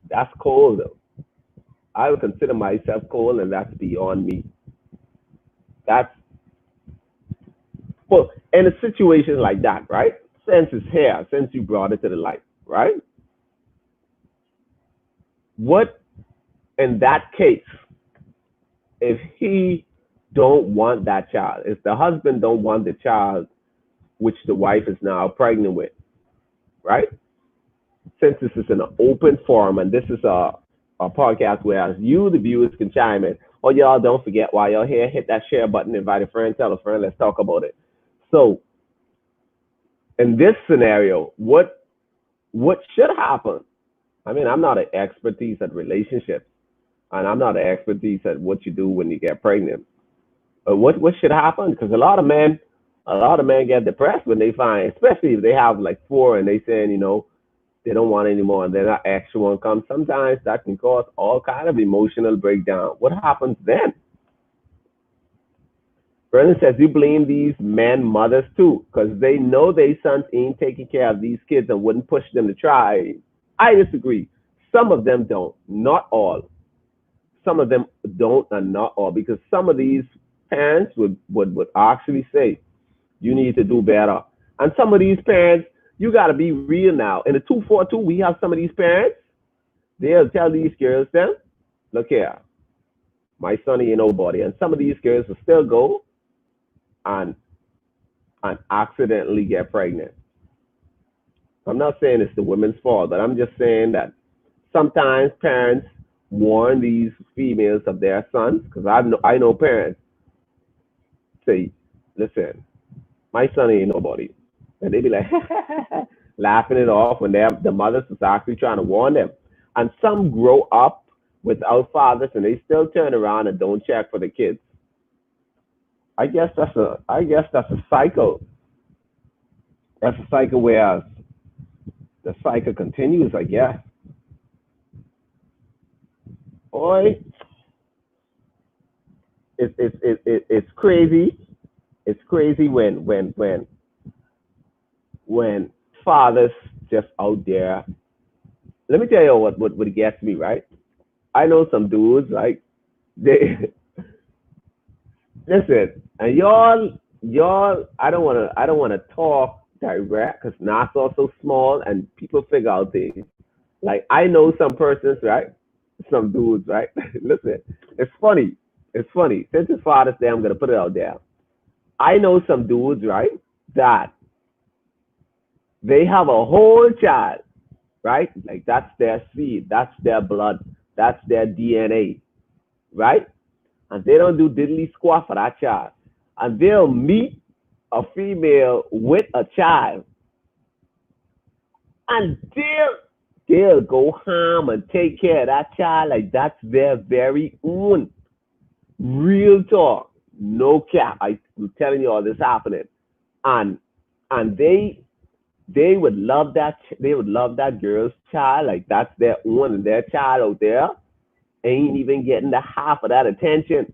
That's cold though. I would consider myself cold, and that's beyond me. That's well, in a situation like that, right? Since it's here, since you brought it to the light, right? What in that case, if he don't want that child, if the husband don't want the child, which the wife is now pregnant with, right? Since this is an open forum and this is a podcast where you, the viewers, can chime in. Oh, y'all, don't forget while you're here, hit that share button, invite a friend, tell a friend, let's talk about it. So, in this scenario, what should happen? I mean, I'm not an expertise at relationships, and I'm not an expertise at what you do when you get pregnant. But what should happen? Because a lot of men get depressed when they find, especially if they have like four and they saying, they don't want any more, and then that extra one comes. Sometimes that can cause all kind of emotional breakdown. What happens then? Brennan says you blame these men mothers too, because they know their sons ain't taking care of these kids and wouldn't push them to try. I disagree. Some of them don't, not all. Some of them don't, and not all, because some of these parents would actually say you need to do better. And some of these parents, you got to be real now. In the 242, we have some of these parents. They'll tell these girls, then, look here, my son ain't nobody. And some of these girls will still go and accidentally get pregnant. I'm not saying it's the women's fault, but I'm just saying that sometimes parents warn these females of their sons, because I know parents say, listen, my son ain't nobody. And they be like, laughing it off when the mothers is actually trying to warn them. And some grow up without fathers and they still turn around and don't check for the kids. I guess that's a cycle. That's a cycle where the cycle continues, I guess. Boy, it's crazy. It's crazy when fathers just out there. Let me tell you what gets me, right. I know some dudes like they listen, and y'all. I don't wanna talk direct because Nassau's so small and people figure out things. Like I know some persons, right? Some dudes, right? Listen. It's funny. It's funny. Since it's Father's Day, I'm gonna put it out there. I know some dudes, right? That they have a whole child, right? Like that's their seed, that's their blood, that's their DNA, right? And they don't do diddly squat for that child. And they'll meet a female with a child, and they'll go home and take care of that child like that's their very own. Real talk, no cap. I'm telling you all this happening, and and they would love that. They would love that girl's child like that's their own, and their child out there ain't even getting the half of that attention.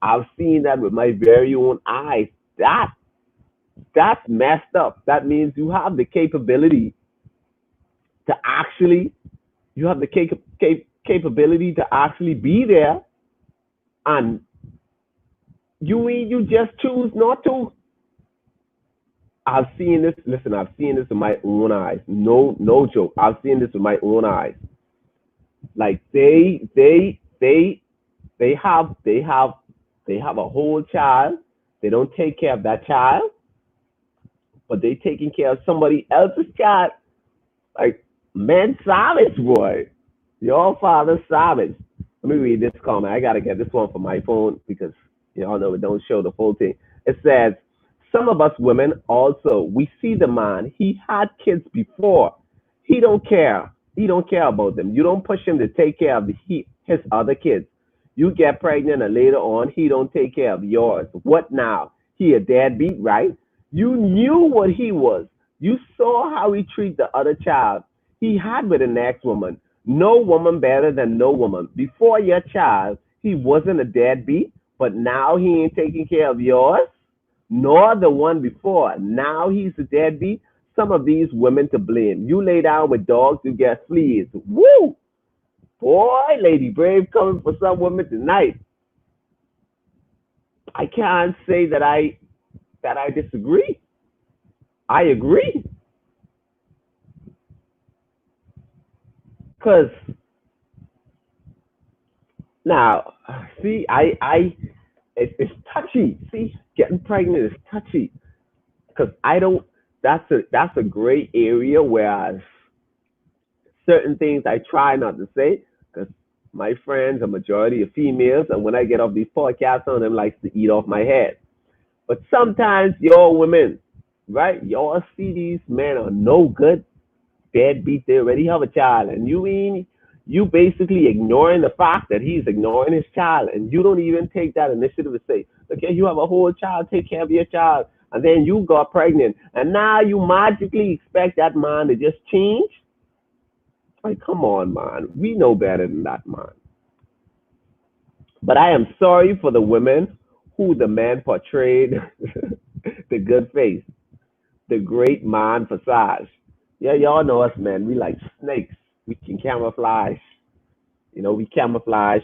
I've seen that with my very own eyes. That's messed up. That means you have the capability to actually you have the capability to actually be there, and you just choose not to. I've seen this. Listen, I've seen this with my own eyes. No joke. I've seen this with my own eyes. Like they have a whole child. They don't take care of that child, but they taking care of somebody else's child. Like, man, savage boy, your father savage. Let me read this comment. I gotta get this one from my phone because y'all know it don't show the full thing. It says, some of us women also, we see the man. He had kids before. He don't care. He don't care about them. You don't push him to take care of his other kids. You get pregnant and later on he don't take care of yours. What now? He a deadbeat, right? You knew what he was. You saw how he treated the other child he had with the next woman. No woman better than no woman. Before your child, he wasn't a deadbeat, but now he ain't taking care of yours, nor the one before. Now he's a deadbeat. Some of these women to blame. You lay down with dogs, you get fleas. Woo! Boy, Lady Brave coming for some women tonight. I can't say that I disagree. I agree. Cause now, see, it's touchy. See, getting pregnant is touchy. Cause I don't. That's a gray area. Whereas certain things I try not to say, because my friends, a majority of females, and when I get off these podcasts, some of them likes to eat off my head. But sometimes y'all women, right? Y'all see these men are no good, deadbeat. They already have a child, and you basically ignoring the fact that he's ignoring his child, and you don't even take that initiative to say, okay, you have a whole child, take care of your child, and then you got pregnant, and now you magically expect that man to just change. Like, come on, man. We know better than that, man. But I am sorry for the women who the man portrayed the good face, the great man facade. Yeah, y'all know us, man. We like snakes. We can camouflage. We camouflage,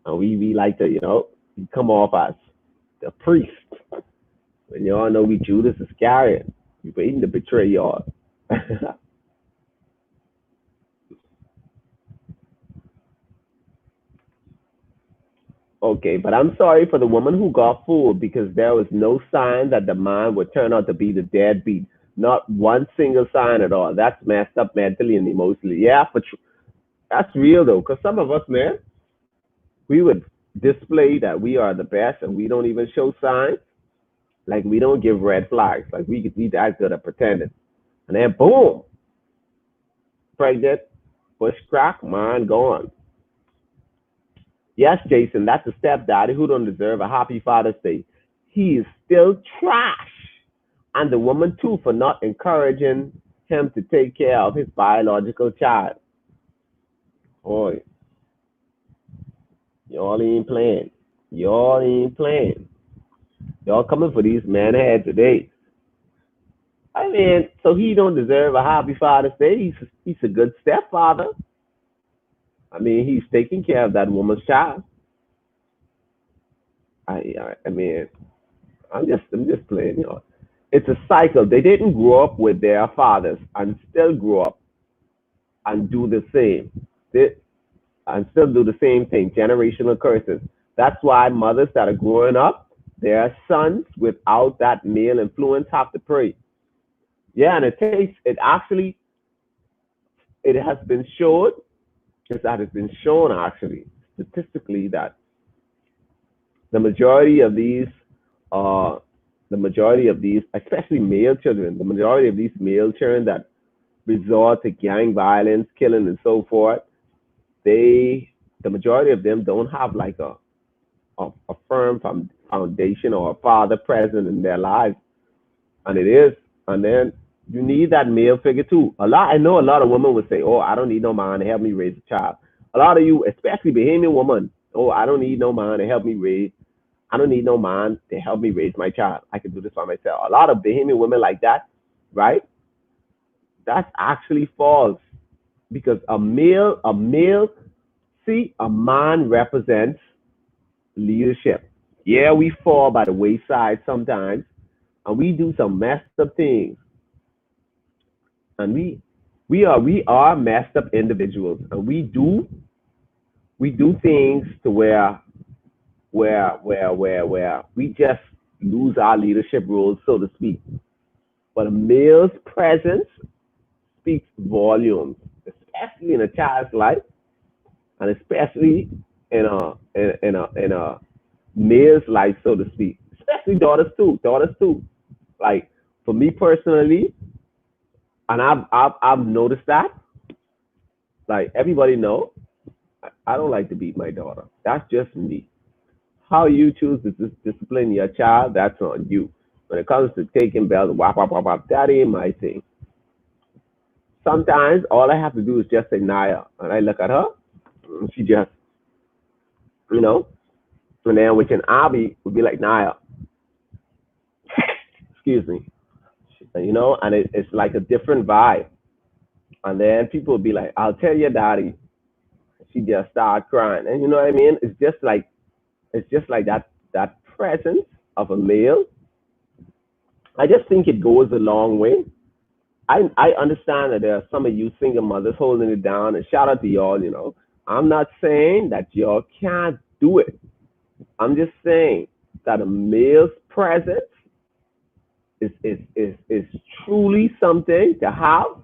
and we like to, we come off as the priest. And y'all know we Judas Iscariot. We waiting to betray y'all. Okay, but I'm sorry for the woman who got fooled because there was no sign that the man would turn out to be the deadbeat. Not one single sign at all. That's messed up mentally and emotionally. Yeah, that's real though, because some of us, man, we would display that we are the best and we don't even show signs. Like we don't give red flags. Like we could be that good at pretending. And then boom, pregnant, bush crack, mind gone. Yes, Jason, that's a stepdaddy who don't deserve a happy Father's Day. He is still trash. And the woman too for not encouraging him to take care of his biological child. Boy, y'all ain't playing. Y'all ain't playing. Y'all coming for these man head today. I mean, so he don't deserve a happy Father's Day. He's a good stepfather. I mean, he's taking care of that woman's child. I mean, I'm just playing, It's a cycle. They didn't grow up with their fathers and still grow up and do the same. They, and still do the same thing. Generational curses. That's why mothers that are growing up, their sons without that male influence have to pray. Yeah, and it actually, it has been shown, is that it's been shown actually, statistically, that the majority of these, uh, especially male children, the majority of these male children that resort to gang violence, killing, and so forth, they, the majority of them don't have like a firm foundation or a father present in their lives, and it is, and then you need that male figure too. I know a lot of women would say, "Oh, I don't need no man to help me raise a child." A lot of you, especially Bahamian women, "Oh, I don't need no man to help me raise. I don't need no man to help me raise my child. I can do this by myself." A lot of Bahamian women like that, right? That's actually false, because see, a man represents leadership. Yeah, we fall by the wayside sometimes, and we do some messed up things, and we are messed up individuals, and we do things to where we just lose our leadership roles, so to speak. But a male's presence speaks volumes, especially in a child's life, and especially in a male's life, so to speak. Especially daughters too. Daughters too. Like, for me personally, and I've noticed that. Like, everybody know, I don't like to beat my daughter. That's just me. How you choose to discipline your child, that's on you. When it comes to taking bells, whop whop whop whop, that ain't my thing. Sometimes all I have to do is just say Naya, and I look at her, and she just, you know, and then with an Abby would be like Naya, excuse me, and it's like a different vibe. And then people would be like, "I'll tell your daddy." She just start crying, and you know what I mean. It's just like that presence of a male. I just think it goes a long way. I understand that there are some of you single mothers holding it down, and shout out to y'all. I'm not saying that y'all can't do it. I'm just saying that a male's presence is truly something to have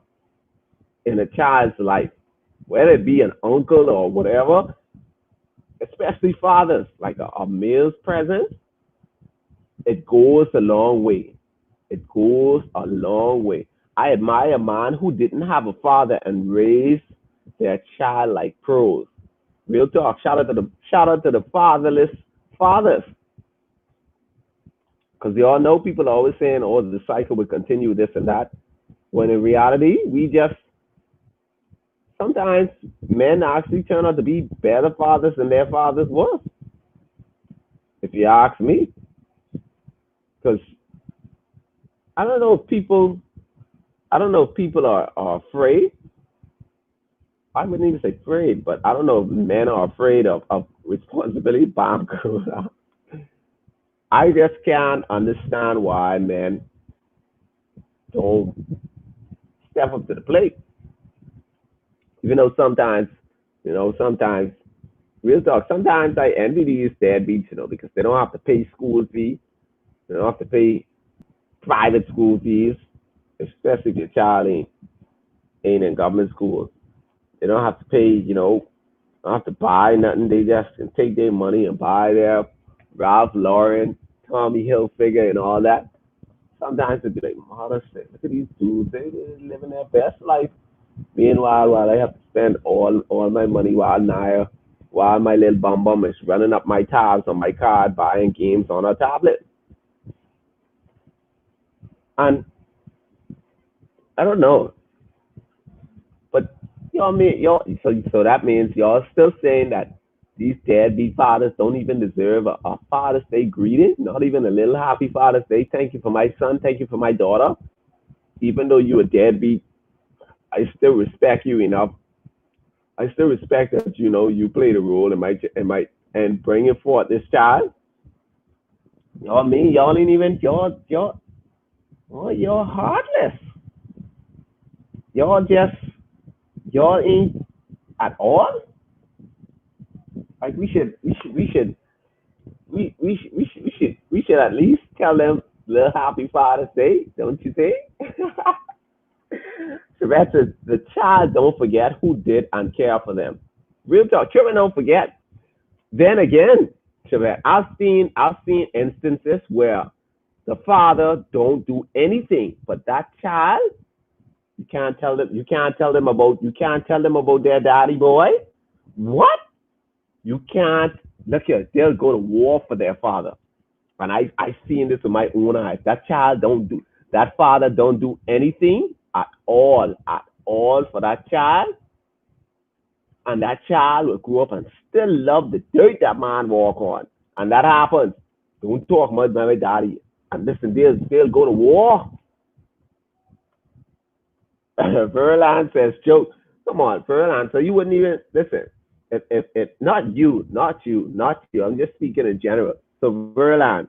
in a child's life, whether it be an uncle or whatever, especially fathers. Like a male's presence, it goes a long way. It goes a long way. I admire a man who didn't have a father and raised their child like pros. Real talk. Shout out to the fatherless fathers, because you all know people are always saying, "Oh, the cycle will continue, this and that." When in reality, we just sometimes men actually turn out to be better fathers than their fathers were, if you ask me. Because I don't know if people, I don't know if people are afraid. I wouldn't even say afraid, but I don't know if men are afraid of responsibility. Bomb goes out. I just can't understand why men don't step up to the plate. Even though sometimes, real talk, sometimes I envy these deadbeats, because they don't have to pay school fees. They don't have to pay private school fees, especially if your child ain't in government schools. They don't have to pay, don't have to buy nothing. They just can take their money and buy their Ralph Lauren, Tommy Hilfiger, and all that. Sometimes it'd be like, mother shit, look at these dudes. They living their best life. Meanwhile, while I have to spend all my money, while my little bum bum is running up my tabs on my card, buying games on a tablet. And I don't know, but so that means y'all still saying that these deadbeat fathers don't even deserve a Father's Day greeting, not even a little happy Father's Day. Thank you for my son, thank you for my daughter. Even though you a deadbeat, I still respect you enough. I still respect that you played a role in bringing forth this child. Y'all ain't even y'all heartless. Y'all just y'all ain't at all. Like, we should we should at least tell them little happy Father's Day, don't you think? So that's the child don't forget who did and care for them. Real talk, children don't forget. Then again, Shabbat, I've seen instances where the father don't do anything, but that child, you can't tell them about their daddy boy. What? You can't look here, they'll go to war for their father. And I seen this with my own eyes. That father don't do anything at all for that child, and that child will grow up and still love the dirt that man walk on. And that happens. Don't talk much about my daddy. And listen, they'll go to war. Verlan says, joke. Come on, Verlan. So you wouldn't even listen. If not you. I'm just speaking in general. So Verlan,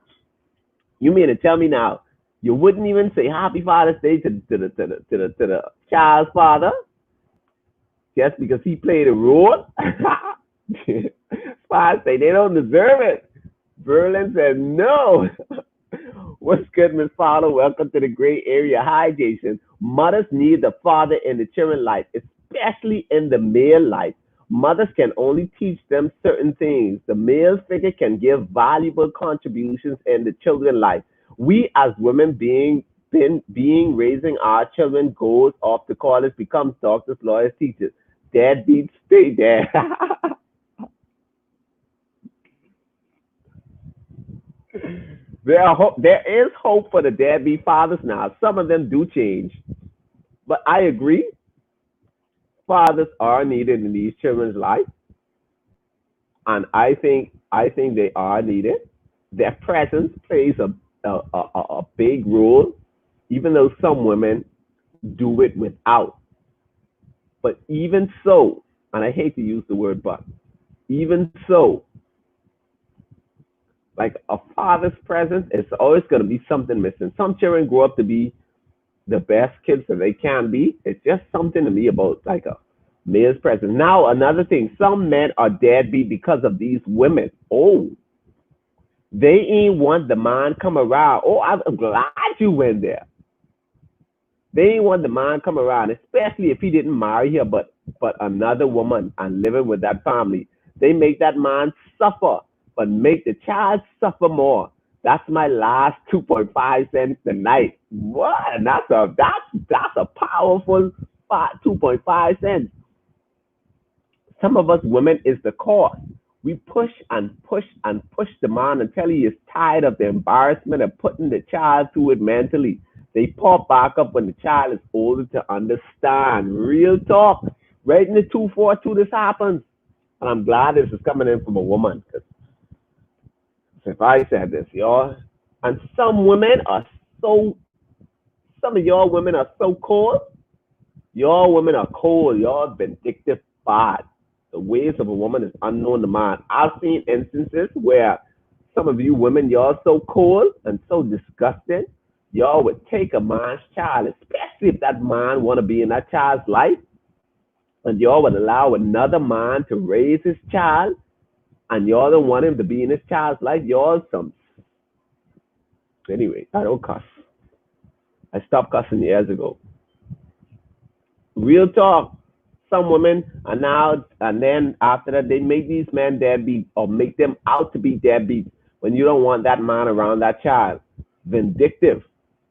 you mean to tell me now you wouldn't even say Happy Father's Day to the child's father just because he played a role? Spies say they don't deserve it. Berlin says no. What's good, Miss Fowler? Welcome to the gray area. Hi, Jason. Mothers need the father in the children's life, especially in the male life. Mothers can only teach them certain things. The male figure can give valuable contributions in the children's life. We as women being raising our children goes off to college, becomes doctors, lawyers, teachers. Deadbeats stay there. There is hope for the deadbeat fathers now. Some of them do change, but I agree. Fathers are needed in these children's life, and I think they are needed. Their presence plays a big role, even though some women do it without. But even so, and I hate to use the word but, even so, like a father's presence, it's always going to be something missing. Some children grow up to be the best kids that they can be. It's just something to me about like a male's presence. Now, another thing, some men are deadbeat because of these women. Oh, they ain't want the man come around. Oh, I'm glad you went there. They ain't want the man come around, especially if he didn't marry her, but another woman and living with that family. They make that man suffer, but make the child suffer more. That's my last 2.5 cents tonight. What? And that's a powerful 2.5 cents. Some of us women is the cause. We push and push and push the man until he is tired of the embarrassment of putting the child through it mentally. They pop back up when the child is older to understand. Real talk. Right in the 242, this happens. And I'm glad this is coming in from a woman. Because if I said this, y'all, and so, some of y'all women are so cold. Y'all women are cold. Y'all vindictive bad. The ways of a woman is unknown to man. I've seen instances where some of you women, y'all so cold and so disgusting, y'all would take a man's child, especially if that man want to be in that child's life, and y'all would allow another man to raise his child, and y'all don't want him to be in his child's life. Y'all some. Anyway, I don't cuss. I stopped cussing years ago. Real talk. Some women are now, and then after that, they make these men deadbeats or make them out to be deadbeats when you don't want that man around that child. Vindictive.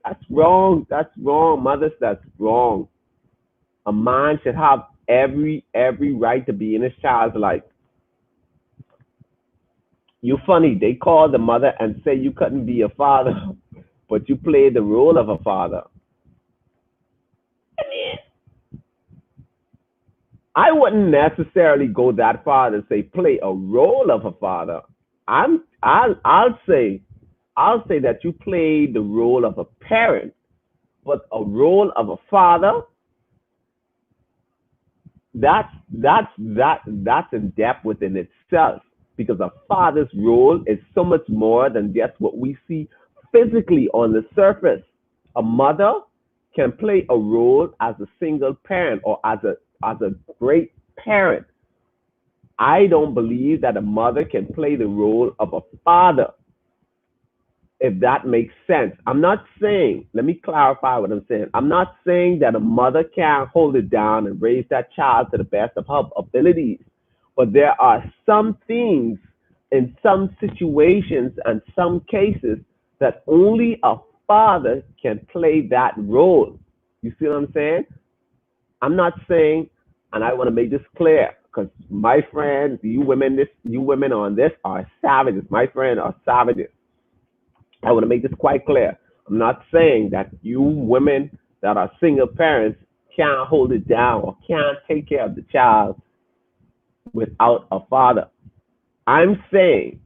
That's wrong. That's wrong, mothers. That's wrong. A man should have every right to be in his child's life. You funny. They call the mother and say you couldn't be a father, but you play the role of a father. I wouldn't necessarily go that far to say play a role of a father. I'll say that you play the role of a parent, but a role of a father, that's in depth within itself, because a father's role is so much more than just what we see physically on the surface. A mother can play a role as a single parent or as a great parent, I don't believe that a mother can play the role of a father, if that makes sense. I'm not saying, let me clarify what I'm saying. I'm not saying that a mother can't hold it down and raise that child to the best of her abilities. But there are some things in some situations and some cases that only a father can play that role. You see what I'm saying? I'm not saying, and I want to make this clear, because my friends, you women on this are savages. My friends are savages. I want to make this quite clear. I'm not saying that you women that are single parents can't hold it down or can't take care of the child without a father. I'm saying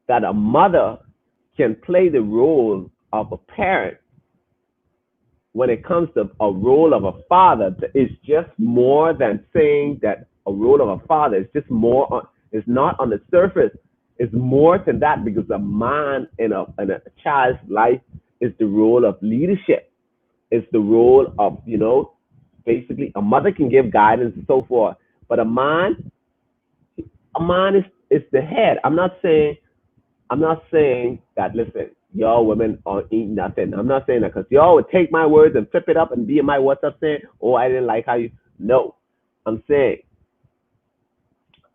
that a mother can play the role of a parent when it comes to a role of a father. It's just more than saying that a role of a father. It's just more on, it's not on the surface. It's more than that, because a man in a child's life is the role of leadership. It's the role of, basically a mother can give guidance and so forth. But a man is the head. I'm not saying that, listen, y'all women aren't eating nothing. I'm not saying that, because y'all would take my words and flip it up and be in my WhatsApp saying, oh, I didn't like how you. No, I'm saying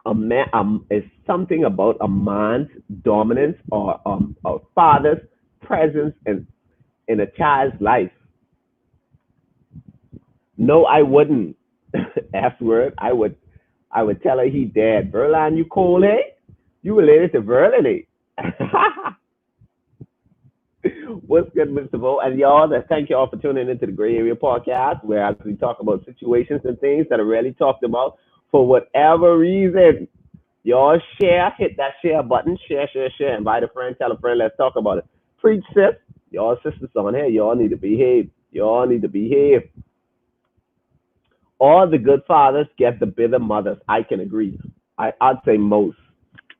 a man, is something about a man's dominance, or a father's presence in a child's life. No, I wouldn't. F word. I would tell her he dead. Verlan, you cold, eh? You related to Verlan, eh? What's good, Mr. Vo? And y'all, thank you all for tuning into the Gray Area Podcast, where as we talk about situations and things that are rarely talked about for whatever reason. Y'all share, hit that share button, share, invite a friend, tell a friend, let's talk about it. Preach, sis. Y'all sisters on here, y'all need to behave. Y'all need to behave. All the good fathers get the bitter mothers. I can agree. I'd say most.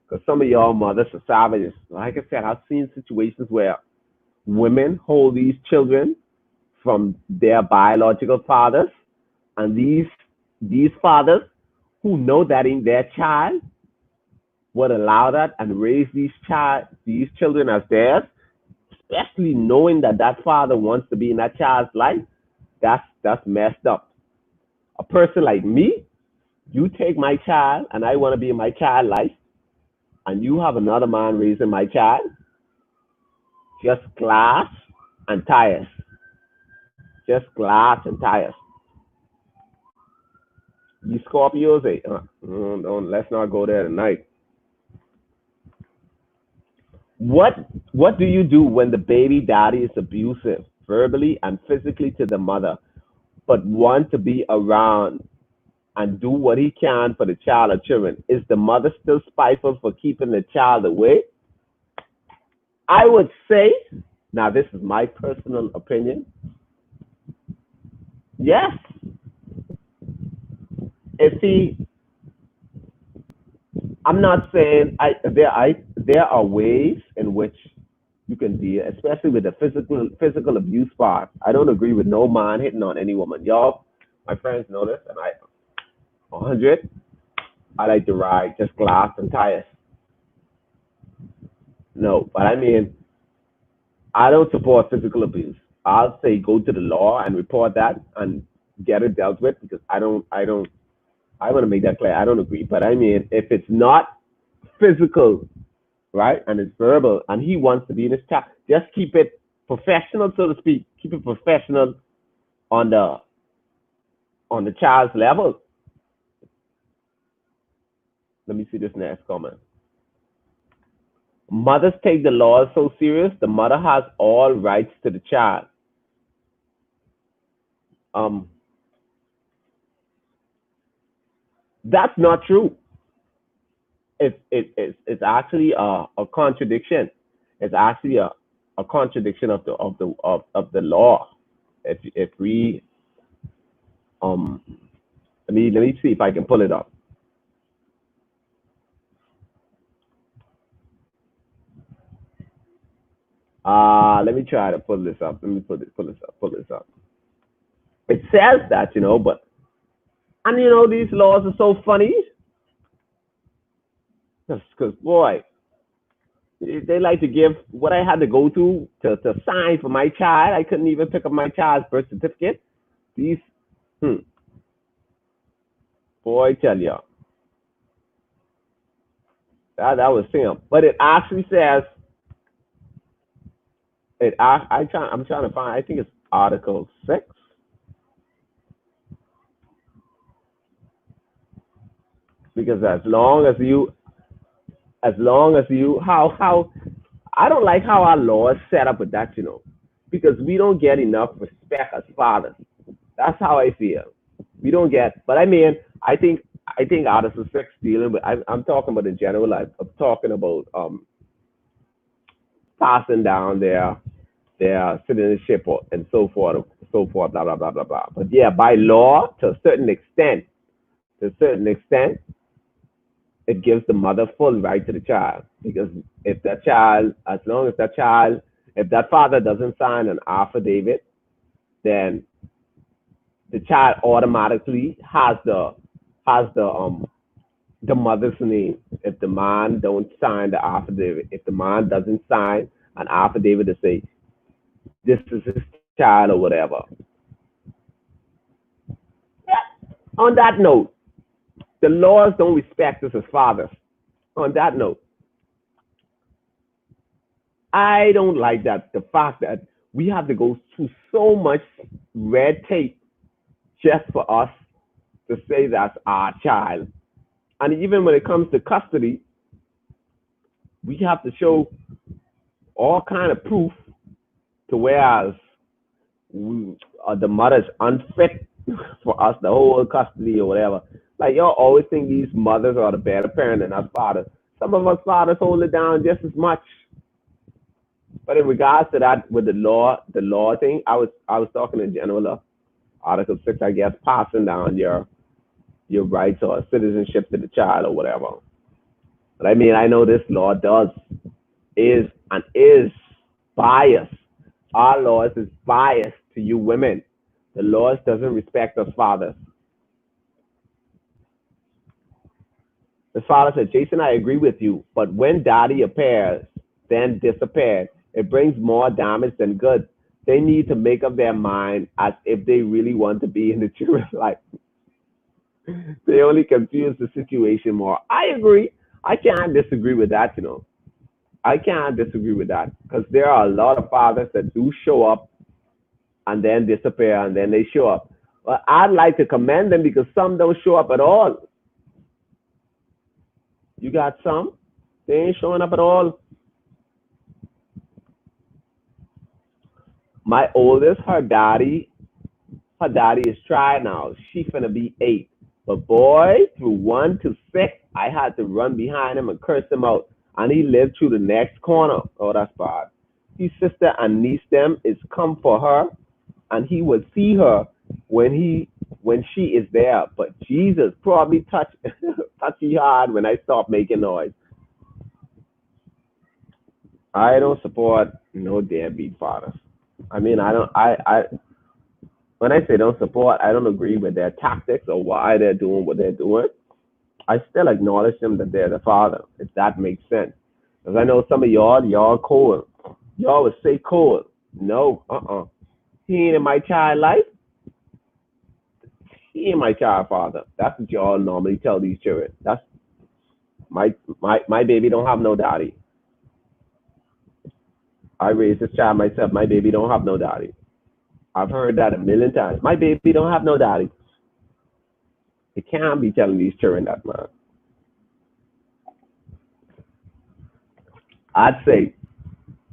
Because some of y'all mothers are savages. Like I said, I've seen situations where women hold these children from their biological fathers, and these fathers who know that in their child would allow that and raise these children as theirs, especially knowing that that father wants to be in that child's life. That's messed up. A person like me, you take my child and I want to be in my child life, and you have another man raising my child, just glass and tires. Just glass and tires. You Scorpios, don't, let's not go there tonight. What do you do when the baby daddy is abusive, verbally and physically to the mother, but want to be around and do what he can for the child or children? Is the mother still spiteful for keeping the child away? I would say, now this is my personal opinion, yes. If he, I'm not saying there are ways in which you can deal, especially with the physical abuse part. I don't agree with no man hitting on any woman. Y'all, my friends know this, and 100. I like to ride just glass and tires. No, but I mean, I don't support physical abuse. I'll say go to the law and report that and get it dealt with, because I want to make that clear. I don't agree. But I mean, if it's not physical, right, and it's verbal, and he wants to be in his chat, just keep it professional, so to speak. Keep it professional on the child's level. Let me see this next comment. Mothers take the law so serious. The mother has all rights to the child. Um, that's not true. It's actually a contradiction. It's actually a contradiction of the law. If we let me see if I can pull it up. Let me try to pull this up. Let me pull this up. It says that, but and these laws are so funny. Because boy, they like to give what I had to go through to sign for my child. I couldn't even pick up my child's birth certificate. These, hmm, boy, tell you that was him. But it actually says it. I'm trying to find. I think it's Article 6, because as long as you how I don't like how our law is set up with that, because we don't get enough respect as fathers. That's how I feel. We don't get, but I mean, I think Article 6 dealing with. I'm talking about in general. I'm talking about passing down their citizenship and so forth, blah blah blah blah blah. But yeah, by law, to a certain extent, it gives the mother full right to the child, because if that child, as long as that child, if that father doesn't sign an affidavit, then the child automatically has the mother's name. If the man don't sign the affidavit, if the man doesn't sign an affidavit to say this is his child or whatever. On that note, the laws don't respect us as fathers. On that note, I don't like that. The fact that we have to go through so much red tape just for us to say that's our child. And even when it comes to custody, we have to show all kind of proof to whereas the mother's unfit for us to hold custody or whatever. Like y'all always think these mothers are the better parent than us fathers. Some of us fathers hold it down just as much. But in regards to that, with the law thing, I was talking in general of Article 6, I guess, passing down your rights or citizenship to the child or whatever. But I mean, I know this law is biased. Our laws is biased to you women. The laws doesn't respect us fathers. The father said, Jason, I agree with you, but when daddy appears, then disappears, it brings more damage than good. They need to make up their mind as if they really want to be in the children's life. They only confuse the situation more. I agree. I can't disagree with that. I can't disagree with that, because there are a lot of fathers that do show up and then disappear and then they show up. But I'd like to commend them, because some don't show up at all. You got some, they ain't showing up at all. My oldest, her daddy is trying now. She finna be 8. But boy, through 1 to 6, I had to run behind him and curse him out. And he lived through the next corner. Oh, that's bad. His sister and niece them is come for her, and he will see her when she is there. But Jesus probably touchy hard when I stop making noise. I don't support no deadbeat fathers. I mean, I don't. I when I say don't support, I don't agree with their tactics or why they're doing what they're doing. I still acknowledge them that they're the father, if that makes sense. Because I know some of y'all cold. Y'all would say cold. No, He ain't in my child life. He ain't my child father. That's what y'all normally tell these children. That's my baby don't have no daddy. I raised this child myself. My baby don't have no daddy. I've heard that a million times. My baby don't have no daddy. You can't be telling these children that, man. I'd say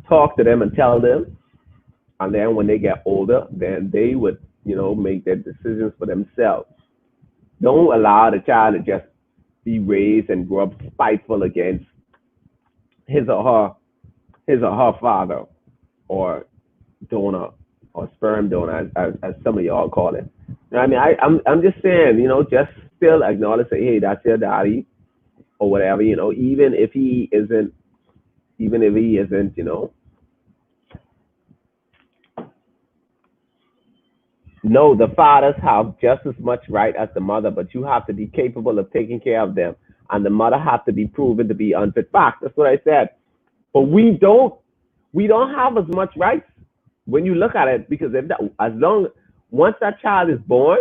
talk to them and tell them, and then when they get older, then they would, make their decisions for themselves. Don't allow the child to just be raised and grow up spiteful against his or her father, or donor, or sperm donor, as some of y'all call it. I mean, I'm just saying, just still acknowledge, say, hey, that's your daddy, or whatever, even if he isn't. No, the fathers have just as much right as the mother, but you have to be capable of taking care of them. and the mother has to be proven to be unfit. Fact. That's what I said. But we don't have as much rights when you look at it, because if that, as long once that child is born,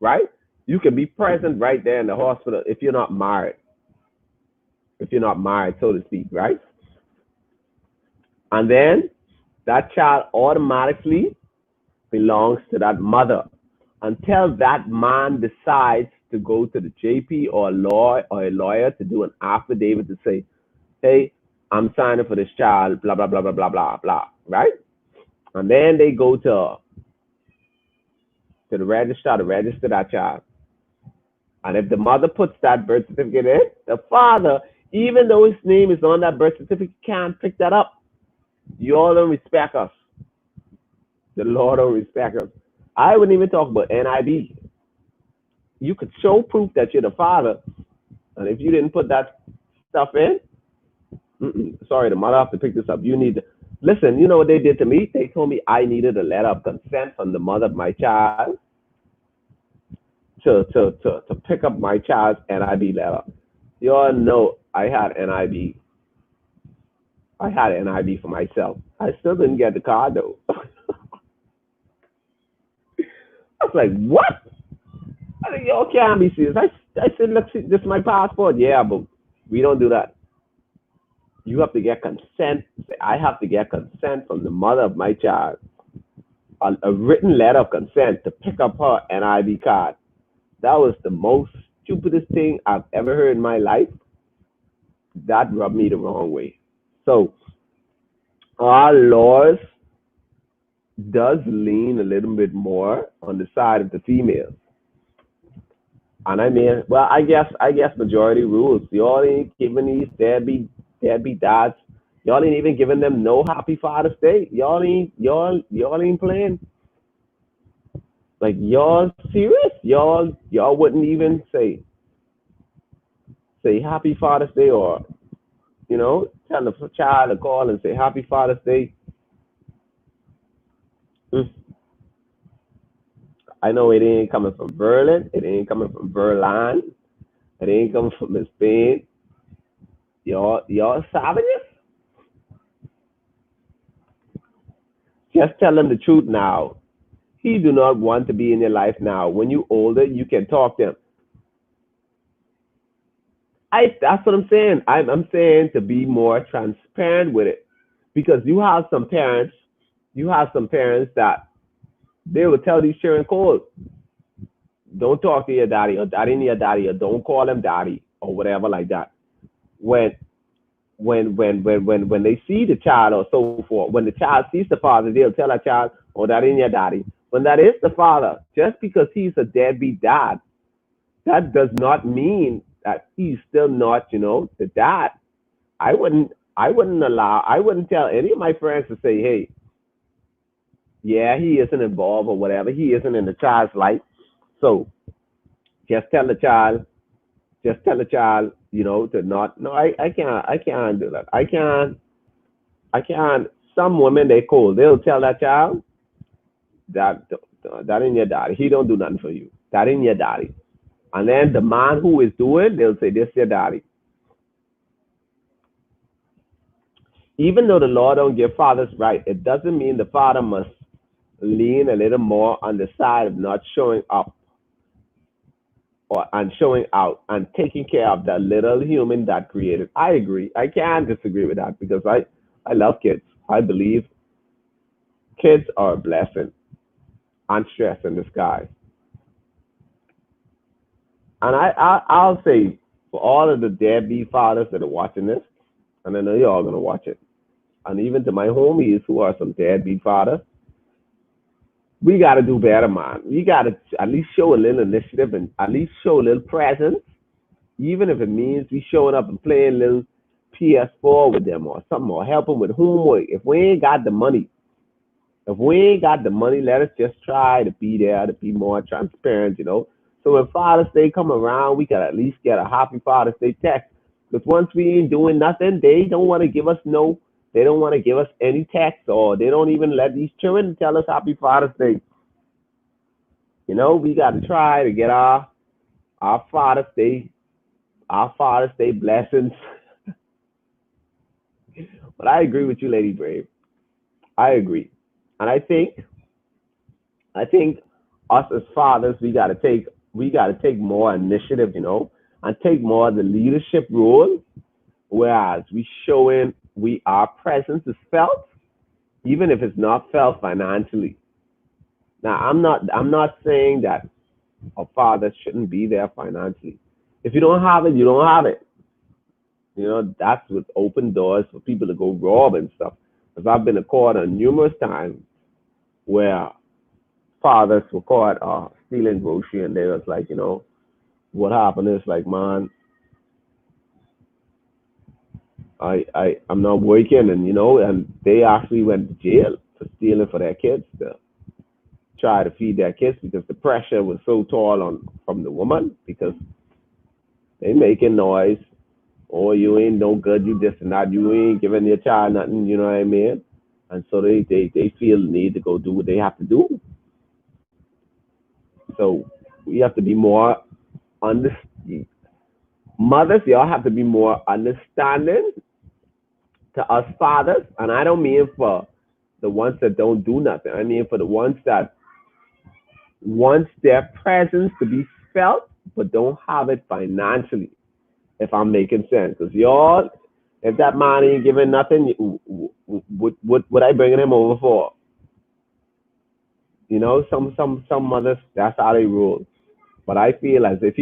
right, you can be present right there in the hospital if you're not married, so to speak, right? And then that child automatically belongs to that mother until that man decides to go to the JP or a lawyer to do an affidavit to say, hey, I'm signing for this child, blah blah blah blah blah blah blah, right? And then they go to the registrar to register that child. And if the mother puts that birth certificate in, the father, even though his name is on that birth certificate, can't pick that up. You all don't respect us. The Lord don't respect us. I wouldn't even talk about NIB. You could show proof that you're the father, and if you didn't put that stuff in, sorry, the mother have to pick this up. You need to listen. You know what they did to me? They told me I needed a letter of consent from the mother of my child to pick up my child's NIB letter. You all know I had NIB. I had NIB for myself. I still didn't get the card though. I was like, what? I think y'all can't be serious. I said, look, this is my passport. Yeah, but we don't do that. You have to get consent. I have to get consent from the mother of my child, a written letter of consent to pick up her NIB card. That was the most stupidest thing I've ever heard in my life. That rubbed me the wrong way. So our laws does lean a little bit more on the side of the females. And I mean, well, I guess majority rules. Y'all ain't giving these deadbeat dads. Y'all ain't even giving them no happy Father's Day. Y'all ain't playing. Like y'all serious? Y'all wouldn't even say happy Father's Day, or tell the child to call and say happy Father's Day. Mm. I know it ain't coming from Berlin. It ain't coming from Berlin. It ain't coming from Spain. Y'all savages. Just tell them the truth now. He do not want to be in your life now. When you older, you can talk to him. That's what I'm saying. I'm saying to be more transparent with it, because you have some parents that they will tell these children, "Cold, don't talk to your daddy, or daddy and your daddy, or don't call him daddy, or whatever like that." When when they see the child or so forth, when the child sees the father, they'll tell a child, "Oh, that ain't your daddy." When that is the father, just because he's a deadbeat dad, that does not mean that he's still not, the dad. I wouldn't tell any of my friends to say, "Hey, yeah, he isn't involved or whatever. He isn't in the child's life." So just tell the child, to not. No, I can't do that. I can't. Some women they cold. They'll tell that child that that ain't your daddy. He don't do nothing for you. That ain't your daddy. And then the man who is doing, they'll say this your daddy. Even though the law don't give fathers right, it doesn't mean the father must lean a little more on the side of not showing up or and showing out and taking care of that little human that created. I agree. I can't disagree with that, because I love kids. I believe kids are a blessing and stress in disguise. And I'll say, for all of the deadbeat fathers that are watching this, and I know you're all gonna watch it, and even to my homies who are some deadbeat fathers, we got to do better, man. We got to at least show a little initiative and at least show a little presence, even if it means we showing up and playing a little PS4 with them or something, or help them with homework. If we ain't got the money, let us just try to be there, to be more transparent. So when Father's Day come around, we can at least get a happy Father's Day text. Because once we ain't doing nothing, they don't want to give us they don't want to give us any text, or they don't even let these children tell us happy Father's Day. We got to try to get our Father's Day our Father stay blessings. But I agree with you, Lady Brave. I agree. And I think us as fathers, we gotta take more initiative, and take more of the leadership role, whereas we showing our presence is felt, even if it's not felt financially. Now I'm not saying that a father shouldn't be there financially. If you don't have it, you don't have it. That's what open doors for people to go rob and stuff. Because I've been to court on numerous times where fathers were caught stealing grocery, and they was like, what happened is like, man, I'm not working, and they actually went to jail for stealing for their kids to try to feed their kids because the pressure was so tall on from the woman because they making noise. Oh, you ain't no good, you this and that, you ain't giving your child nothing, you know what I mean? And so they feel the need to go do what they have to do. So we have to be more under mothers, y'all have to be more understanding to us fathers. And I don't mean for the ones that don't do nothing. I mean for the ones that want their presence to be felt but don't have it financially, if I'm making sense. Because y'all, if that man ain't giving nothing, what I bringing him over for? Some mothers, that's how they rule. But I feel as if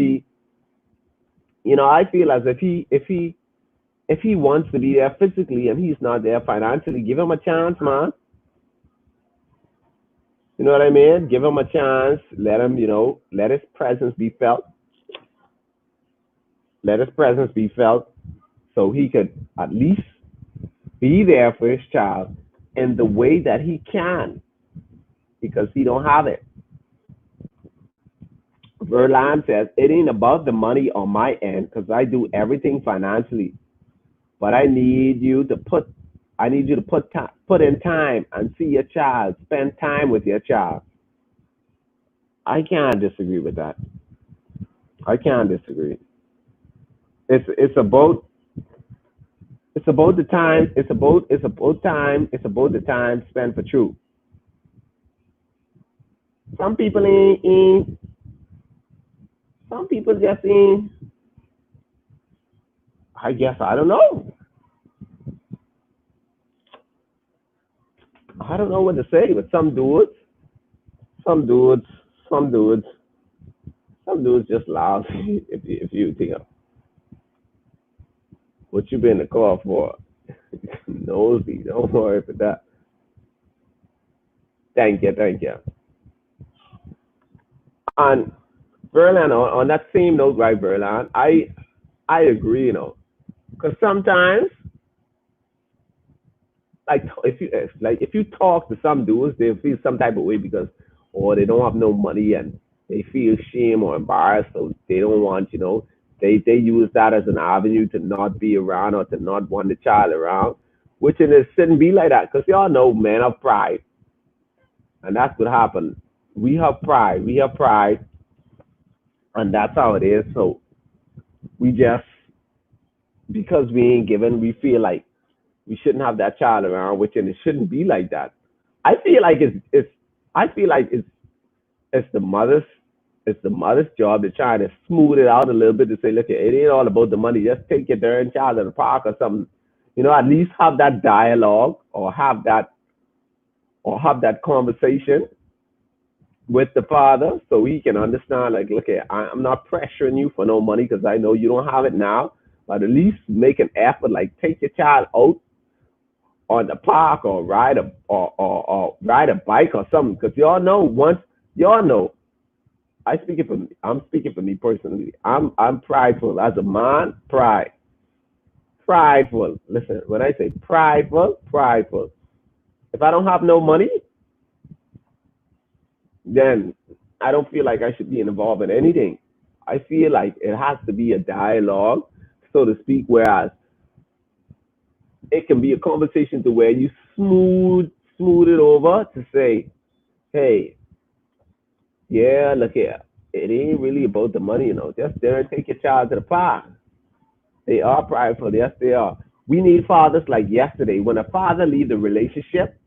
if he wants to be there physically and he's not there financially, give him a chance, man. You know what I mean? Give him a chance. Let him, let his presence be felt. Let his presence be felt so he could at least be there for his child in the way that he can because he don't have it. Verlan says, it ain't about the money on my end because I do everything financially. But I need you to put in time and see your child, spend time with your child. I can't disagree with that. I can't disagree. It's about the time. It's about the time spent for truth. Some people ain't. Some people just ain't. I guess I don't know. I don't know what to say, but some dudes, some dudes, some dudes just laugh if you think of what you been in the car for. Nosy, don't worry for that. Thank you. And Verlan, on that same note, right, Verlan, I agree, because sometimes, like if you talk to some dudes, they feel some type of way because or they don't have no money and they feel shame or embarrassed, so they don't want, they use that as an avenue to not be around or to not want the child around, which it shouldn't be like that because y'all know men have pride, and that's what happened. We have pride, and that's how it is. So we just because we ain't given, we feel like we shouldn't have that child around, which and it shouldn't be like that. I feel like it's the mother's job to try to smooth it out a little bit to say, look, it ain't all about the money. Just take your darn child to the park or something. At least have that dialogue or have that conversation with the father so he can understand, like, look, I'm not pressuring you for no money because I know you don't have it now, but at least make an effort, like take your child out on the park or ride a bike or something. Because y'all know, I'm speaking for me personally. I'm prideful as a man. Prideful. Listen, when I say prideful. If I don't have no money, then I don't feel like I should be involved in anything. I feel like it has to be a dialogue, so to speak, whereas it can be a conversation to where you smooth it over to say, hey, yeah, look here. It ain't really about the money, Just there and take your child to the park. They are prideful. Yes, they are. We need fathers like yesterday. When a father leaves a relationship,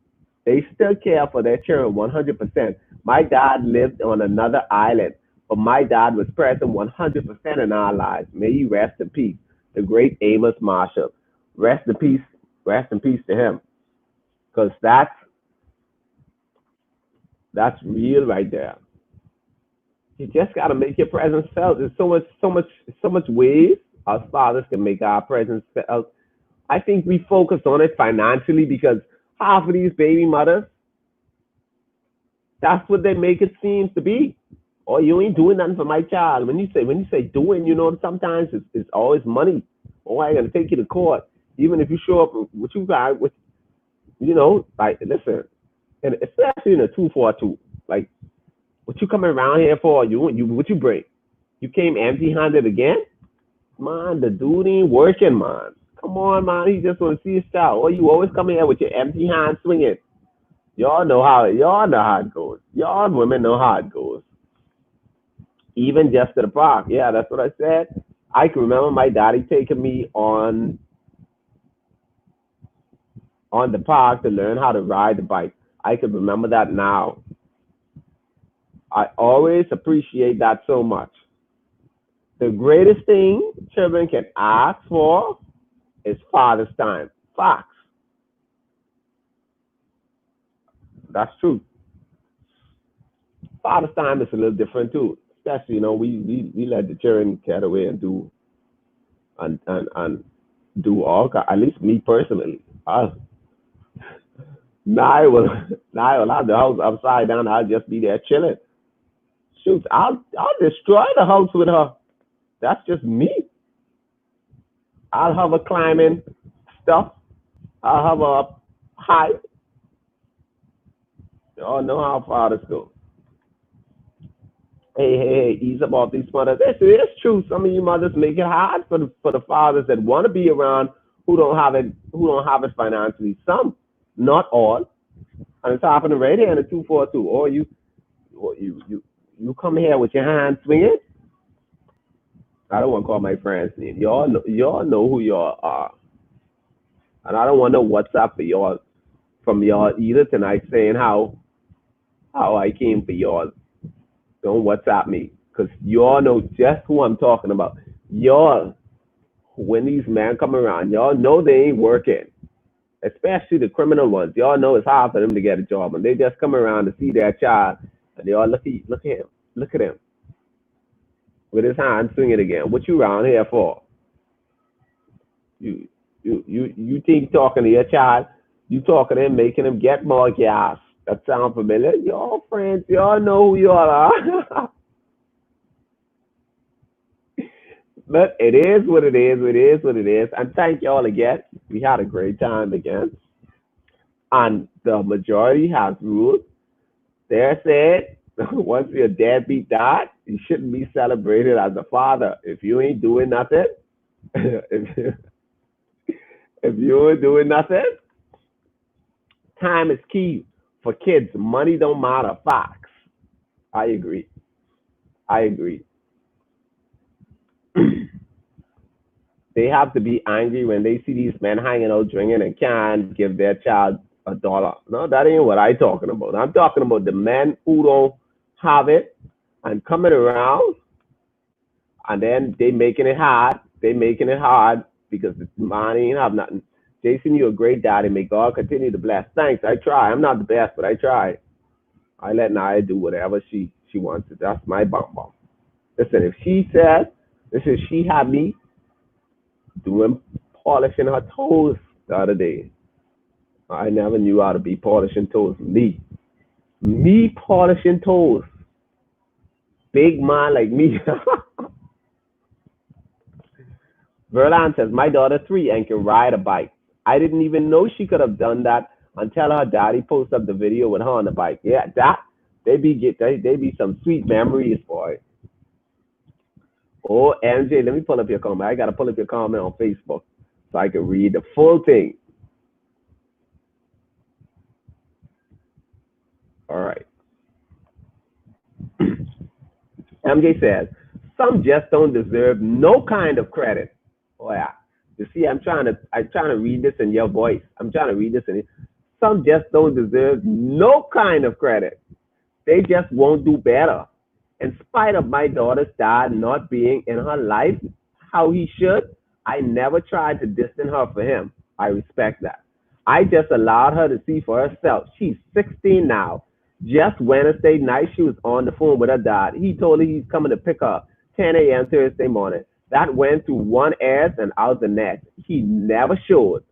they still care for their children 100%. My dad lived on another island, but my dad was present 100% in our lives. May he rest in peace. The great Amos Marshall. Rest in peace. Rest in peace to him. Because that's real right there. You just gotta make your presence felt. There's so much ways us fathers can make our presence felt. I think we focus on it financially because half of these baby mothers, that's what they make it seem to be. Or you ain't doing nothing for my child. When you say doing, sometimes it's always money. Oh, I gotta take you to court. Even if you show up with you guys with like listen, and especially in a 242, like what you coming around here for? You what you bring? You came empty handed again? Man, the dude ain't working, man. Come on, man. He just want to see his child. Or you always come here with your empty hand swinging. Y'all know how it goes. Y'all women know how it goes. Even just to the park. Yeah, that's what I said. I can remember my daddy taking me on the park to learn how to ride the bike. I can remember that now. I always appreciate that so much. The greatest thing children can ask for is father's time. Facts. That's true. Father's time is a little different too. Especially, we let the children get away and and do at least me personally. Now I will have the house upside down. I'll just be there chilling. Shoot, I'll destroy the house with her. That's just me. I'll have her climbing stuff. I'll have her up high. Y'all know how fathers go. Hey, ease up off these mothers. It's true. Some of you mothers make it hard for the fathers that want to be around who don't have it financially. Some, not all, and it's happening right here in the 242. Or you come here with your hands swinging. I don't want to call my friends name. Y'all know who y'all are, and I don't want no WhatsApp for y'all from y'all either tonight saying how I came for y'all. Don't WhatsApp me because y'all know just who I'm talking about. Y'all, when these men come around, y'all know they ain't working, especially the criminal ones. Y'all know it's hard for them to get a job, and they just come around to see their child, and they all look at him with his hand swinging again. What you around here for? You you think talking to your child, you talking to him, making him get more gas. That sound familiar? Y'all friends, y'all know who y'all are. But it is what it is. It is what it is. And thank y'all again. We had a great time again. And the majority has ruled. They said, once you're deadbeat dad, you shouldn't be celebrated as a father. If you ain't doing nothing, if, if you ain't doing nothing, time is key for kids. Money don't matter. Facts. I agree. I agree. They have to be angry when they see these men hanging out drinking and can't give their child $1. No, that ain't what I'm talking about. I'm talking about the men who don't have it and coming around and then they making it hard. They making it hard because the man ain't have nothing. Jason, you're a great daddy. May God continue to bless. Thanks. I try. I'm not the best, but I try. I let Naya do whatever she wants to. That's my bum bum. Listen, if she says, listen, she had me doing polishing her toes the other day. I never knew how to be polishing toes. Me polishing toes. Big man like me. Verlan says, my daughter 3 and can ride a bike. I didn't even know she could have done that until her daddy posted up the video with her on the bike. Yeah, they be some sweet memories, boy. Oh, MJ, let me pull up your comment. I gotta pull up your comment on Facebook so I can read the full thing. All right. MJ says, some just don't deserve no kind of credit. Oh yeah. You see, I'm trying to read this in your voice. I'm trying to read this in some just don't deserve no kind of credit. They just won't do better. In spite of my daughter's dad not being in her life how he should, I never tried to distance her from him. I respect that. I just allowed her to see for herself. She's 16 now. Just Wednesday night, she was on the phone with her dad. He told her he's coming to pick her up 10 a.m. Thursday morning. That went through one ear and out the next. He never showed.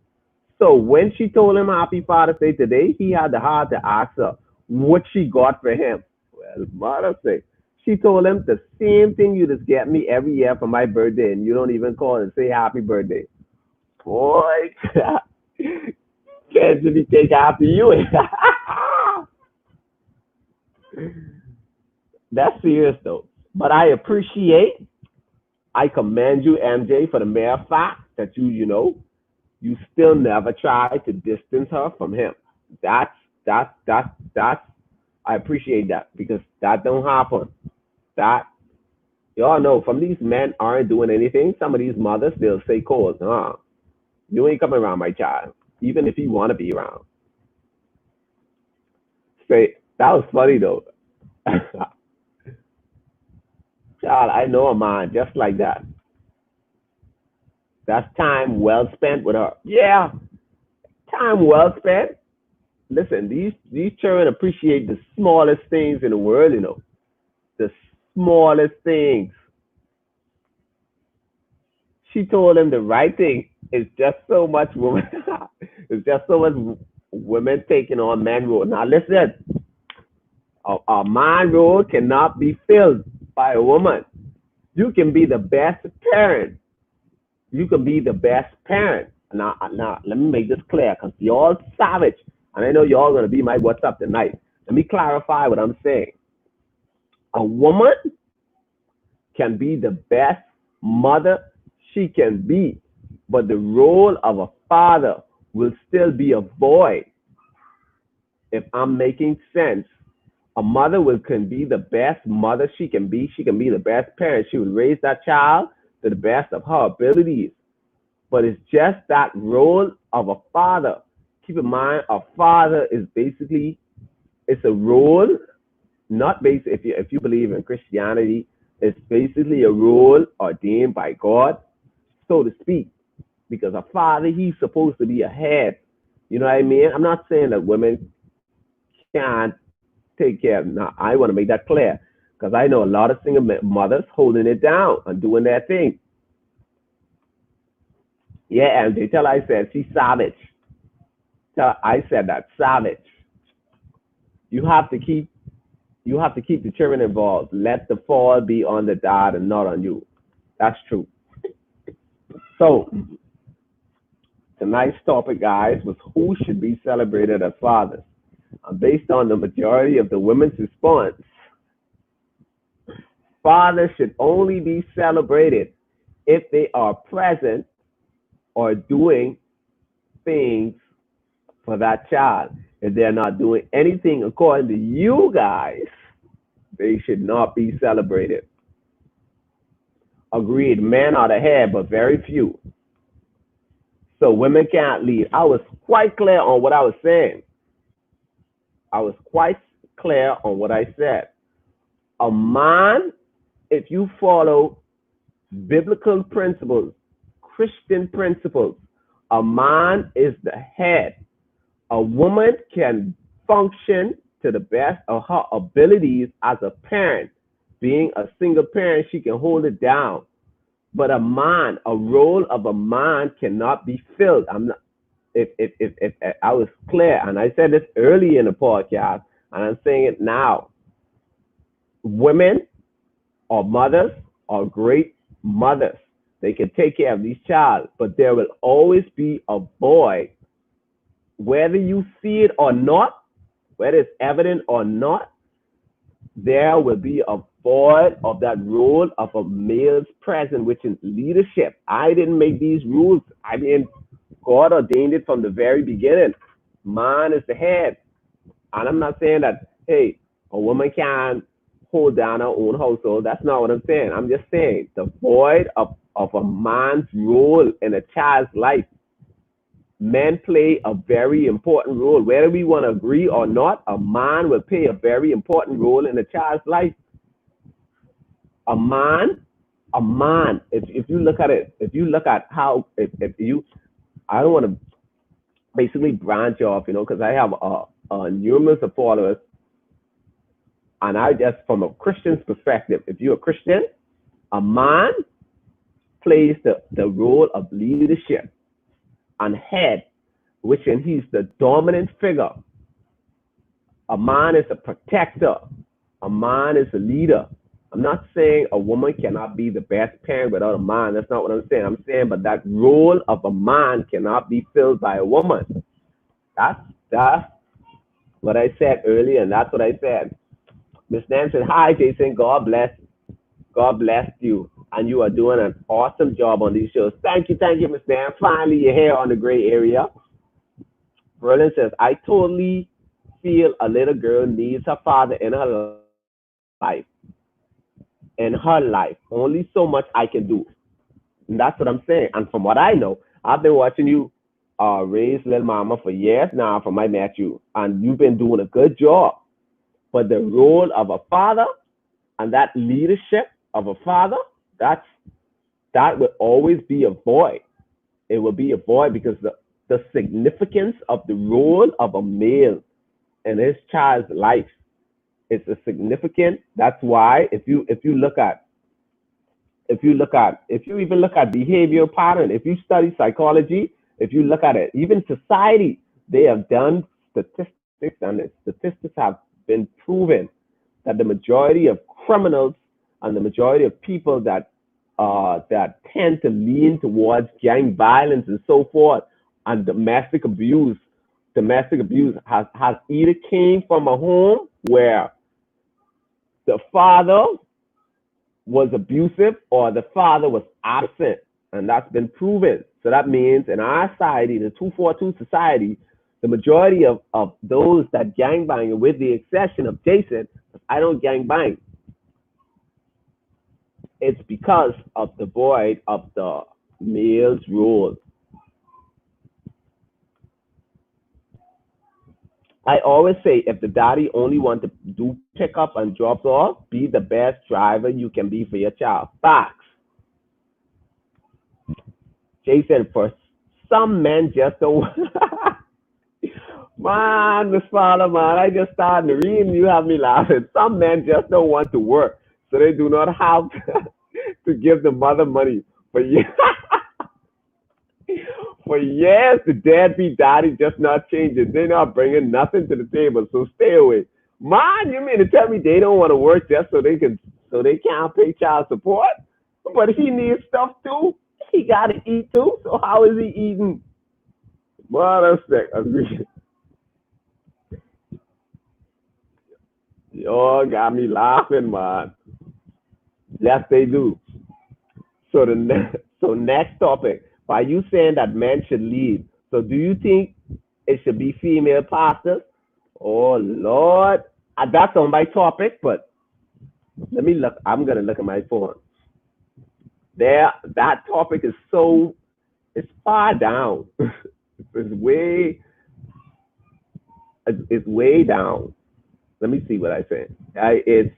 So when she told him Happy Father's Day today, he had the heart to ask her what she got for him. Well, Mother's Day. She told him the same thing you just get me every year for my birthday, and you don't even call and say happy birthday. Boy, can't really take after you. That's serious though. But I commend you, MJ, for the mere fact that you still never tried to distance her from him. That's that's I appreciate that because that don't happen. That y'all know from these men aren't doing anything. Some of these mothers they'll say, "Cause, you ain't coming around my child, even if you want to be around." Straight. That was funny though. Child, I know a man just like that. That's time well spent with her. Yeah, time well spent. Listen, these children appreciate the smallest things in the world. The smallest things. She told him the right thing. It's just so much women. It's just so much women taking on man role. Now listen, a man role cannot be filled by a woman. You can be the best parent. You can be the best parent. Now, let me make this clear because y'all savage, and I know y'all gonna be my what's up tonight. Let me clarify what I'm saying. A woman can be the best mother she can be, but the role of a father will still be a void. If I'm making sense, a mother will can be the best mother she can be. She can be the best parent. She will raise that child to the best of her abilities. But it's just that role of a father. Keep in mind, a father is basically it's a role, not based if you believe in Christianity, it's basically a role ordained by God, so to speak. Because a father, he's supposed to be a head. You know what I mean? I'm not saying that women can't take care of. Now, I want to make that clear because I know a lot of single mothers holding it down and doing their thing. Yeah, and they tell I said she's savage. Tell I said that savage. You have to keep the children involved. Let the fall be on the dad and not on you. That's true. So tonight's topic, guys, was who should be celebrated as fathers. And based on the majority of the women's response, fathers should only be celebrated if they are present or doing things for that child. If they're not doing anything according to you guys, they should not be celebrated. Agreed, men are the head, but very few. So women can't lead. I was quite clear on what I was saying. I was quite clear on what I said. A man, if you follow biblical principles, Christian principles, a man is the head. A woman can function to the best of her abilities as a parent. Being a single parent, she can hold it down. But a role of a man cannot be filled. I'm not. If I was clear, and I said this early in the podcast, and I'm saying it now. Women or mothers are great mothers. They can take care of these child, but there will always be a void, whether you see it or not, whether it's evident or not. There will be a void of that role of a male's presence, which is leadership. I didn't make these rules. I mean, God ordained it from the very beginning. Man is the head. And I'm not saying that, hey, a woman can hold down her own household. That's not what I'm saying. I'm just saying the void of of a man's role in a child's life. Men play a very important role. Whether we want to agree or not, a man will play a very important role in a child's life. A man, a man, if you look at it, if you look at how, if you, I don't want to basically branch off, because I have numerous of followers, and I just, from a Christian's perspective, if you're a Christian, a man plays the role of leadership and head, which and he's the dominant figure. A man is a protector. A man is a leader. I'm not saying a woman cannot be the best parent without a man. That's not what I'm saying. I'm saying, but that role of a man cannot be filled by a woman. That's what I said earlier, and that's what I said. Miss Nan said, "Hi, Jason. God bless you, and you are doing an awesome job on these shows. Thank you, Miss Nan. Finally, you're here on the gray area." Berlin says, "I totally feel a little girl needs her father life, in her life. Only so much I can do." And that's what I'm saying. And from what I know, I've been watching you raise little mama for years now from I met you, and you've been doing a good job. But the role of a father and that leadership of a father, that will always be a void. It will be a void because the significance of the role of a male in his child's life is a significant. That's why if you even look at behavioral pattern, if you study psychology, if you look at it, even society, they have done statistics, and the statistics have been proven that the majority of criminals and the majority of people that tend to lean towards gang violence and so forth and domestic abuse has either came from a home where the father was abusive or the father was absent, and that's been proven. So that means in our society, the 242 society, the majority of those that gangbang, with the exception of Jason, I don't gangbang. It's because of the void of the male's role. I always say, if the daddy only want to do pickup and drops off, be the best driver you can be for your child. Facts. Jason, for some men just don't. Man, Miss Fowler, man, I just started reading. You have me laughing. Some men just don't want to work, so they do not have to give the mother money. For years, for years, the deadbeat daddy just not changing. They're not bringing nothing to the table, so stay away. Man, you mean to tell me they don't want to work just so they can't pay child support? But he needs stuff too. He gotta eat too. So how is he eating? Well, that's sick. Agree. Y'all got me laughing, man. Yes, they do. So next topic. Why you saying that men should lead? So do you think it should be female pastors? Oh Lord, that's on my topic. But let me look. I'm gonna look at my phone. There, that topic is so, it's far down. it's way it's way down. Let me see what I say. It's,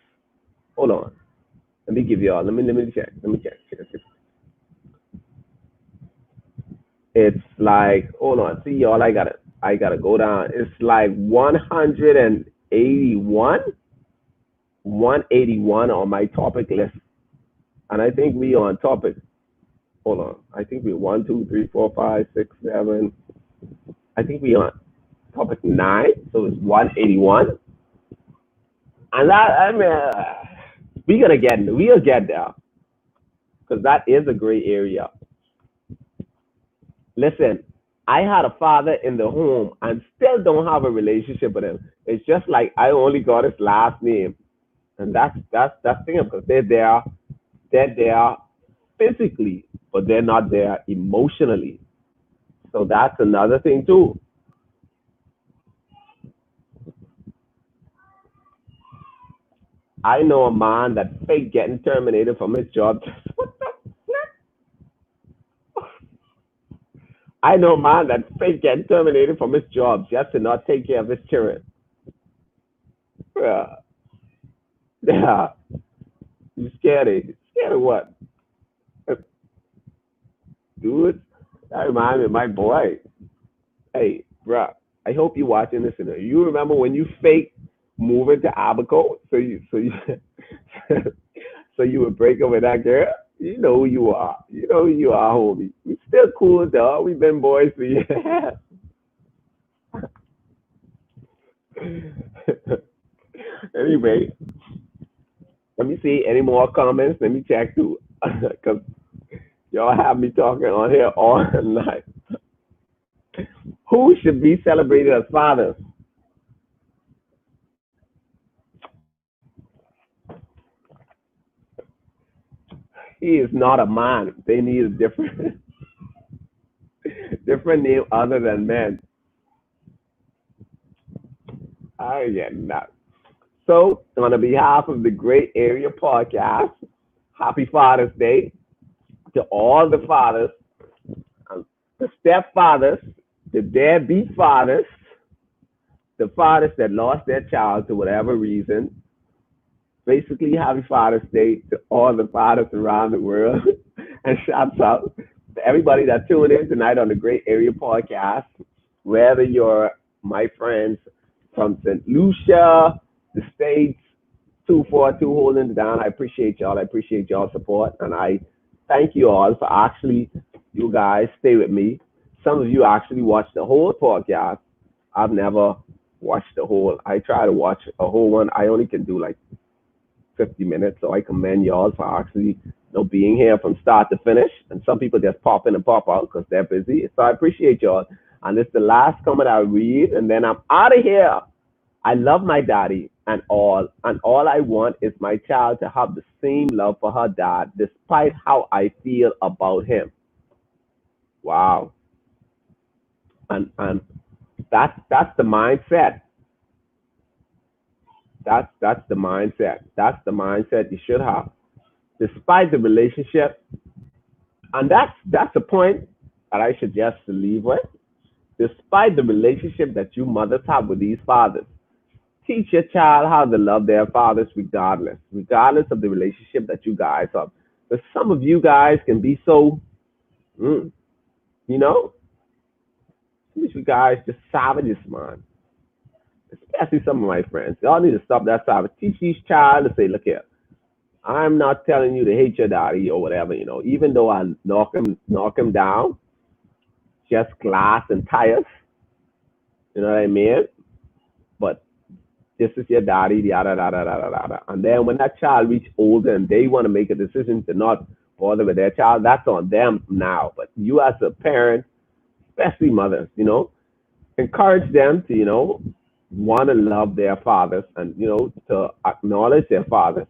hold on. Let me give y'all. Let me check. Check. It's like, hold on. See y'all. I gotta go down. It's like 181 on my topic list, and I think we on topic. Hold on. I think we 1, 2, 3, 4, 5, 6, 7. I think we on topic 9. So it's 181, and that, I mean, we'll get there because that is a gray area. Listen, I had a father in the home and still don't have a relationship with him. It's just like I only got his last name, and that's thing, because they're there physically, but they're not there emotionally. So that's another thing too. I know a man that faked getting terminated from his job. What the? I know man that Faith getting terminated from his job just to not take care of his children. Yeah, yeah. You scared of scared of what? Dude, that reminds me of my boy. Hey, bruh, I hope you watching this. You remember when you fake moving to Abaco, so you so you would break up with that girl? You know who you are. You know who you are, homie. We still cool, dog. We've been boys for years. Anyway, let me see any more comments. Let me check too, because y'all have me talking on here all night. Who should be celebrated as fathers? He is not a man. They need a different different name other than men. I get that. So, on behalf of the Great Area Podcast, happy Father's Day to all the fathers, the stepfathers, the deadbeat fathers, the fathers that lost their child to whatever reason. Basically, happy Father's Day to all the fathers around the world. And shouts out to everybody that tuned in tonight on the Great Area Podcast, whether you're my friends from St. Lucia, the States, 242 holding it down. I appreciate y'all. I appreciate y'all support. And I thank you all for actually, you guys stay with me. Some of you actually watch the whole podcast. I've never watched the whole. I try to watch a whole one. I only can do like 50 minutes. So I commend y'all for actually being here from start to finish. And some people just pop in and pop out because they're busy. So I appreciate y'all. And this is the last comment I'll read, and then I'm out of here. I love my daddy and all I want is my child to have the same love for her dad, despite how I feel about him. Wow. And that's the mindset. That's the mindset. That's the mindset you should have. Despite the relationship, and that's the point that I suggest to leave with. Despite the relationship that you mothers have with these fathers, teach your child how to love their fathers regardless of the relationship that you guys have. But some of you guys can be so, mm, you know, some of you guys just savages, man. Especially some of my friends. Y'all need to stop that savage. Teach each child to say, look here, I'm not telling you to hate your daddy or whatever, even though I knock him down, just glass and tires, you know what I mean? But this is your daddy, yada, yada, yada, yada. And then when that child reach older and they want to make a decision to not bother with their child, that's on them now. But you as a parent, especially mothers, encourage them to, want to love their fathers and, to acknowledge their fathers,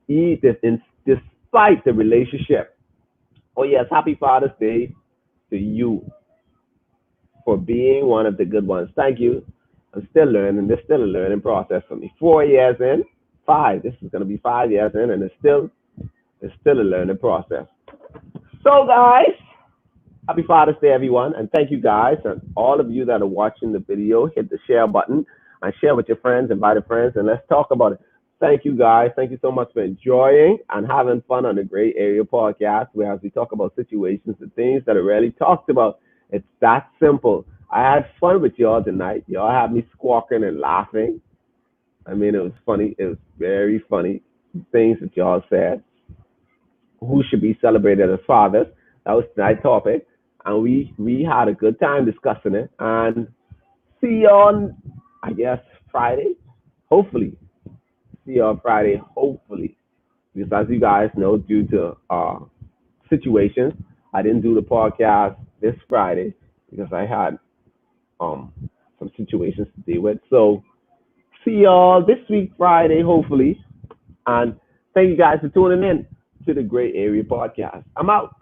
despite the relationship. Oh, yes, happy Father's Day to you for being one of the good ones. Thank you. I'm still learning. There's still a learning process for me. 4 years in, five. This is going to be 5 years in, and it's still a learning process. So, guys, happy Father's Day, everyone, and thank you, guys, and all of you that are watching the video. Hit the share button and share with your friends, invite your friends, and let's talk about it. Thank you, guys. Thank you so much for enjoying and having fun on the Great Area Podcast, where as we talk about situations and things that are rarely talked about. It's that simple. I had fun with y'all tonight. Y'all had me squawking and laughing. I mean, it was funny. It was very funny things that y'all said. Who should be celebrated as fathers? That was tonight's topic, and we had a good time discussing it. And see you on, I guess, Friday. Hopefully, see you on Friday. Hopefully, because as you guys know, due to situations, I didn't do the podcast this Friday because I had um some situations to deal with. So see y'all this week Friday, hopefully. And thank you guys for tuning in to the Great Area Podcast. I'm out.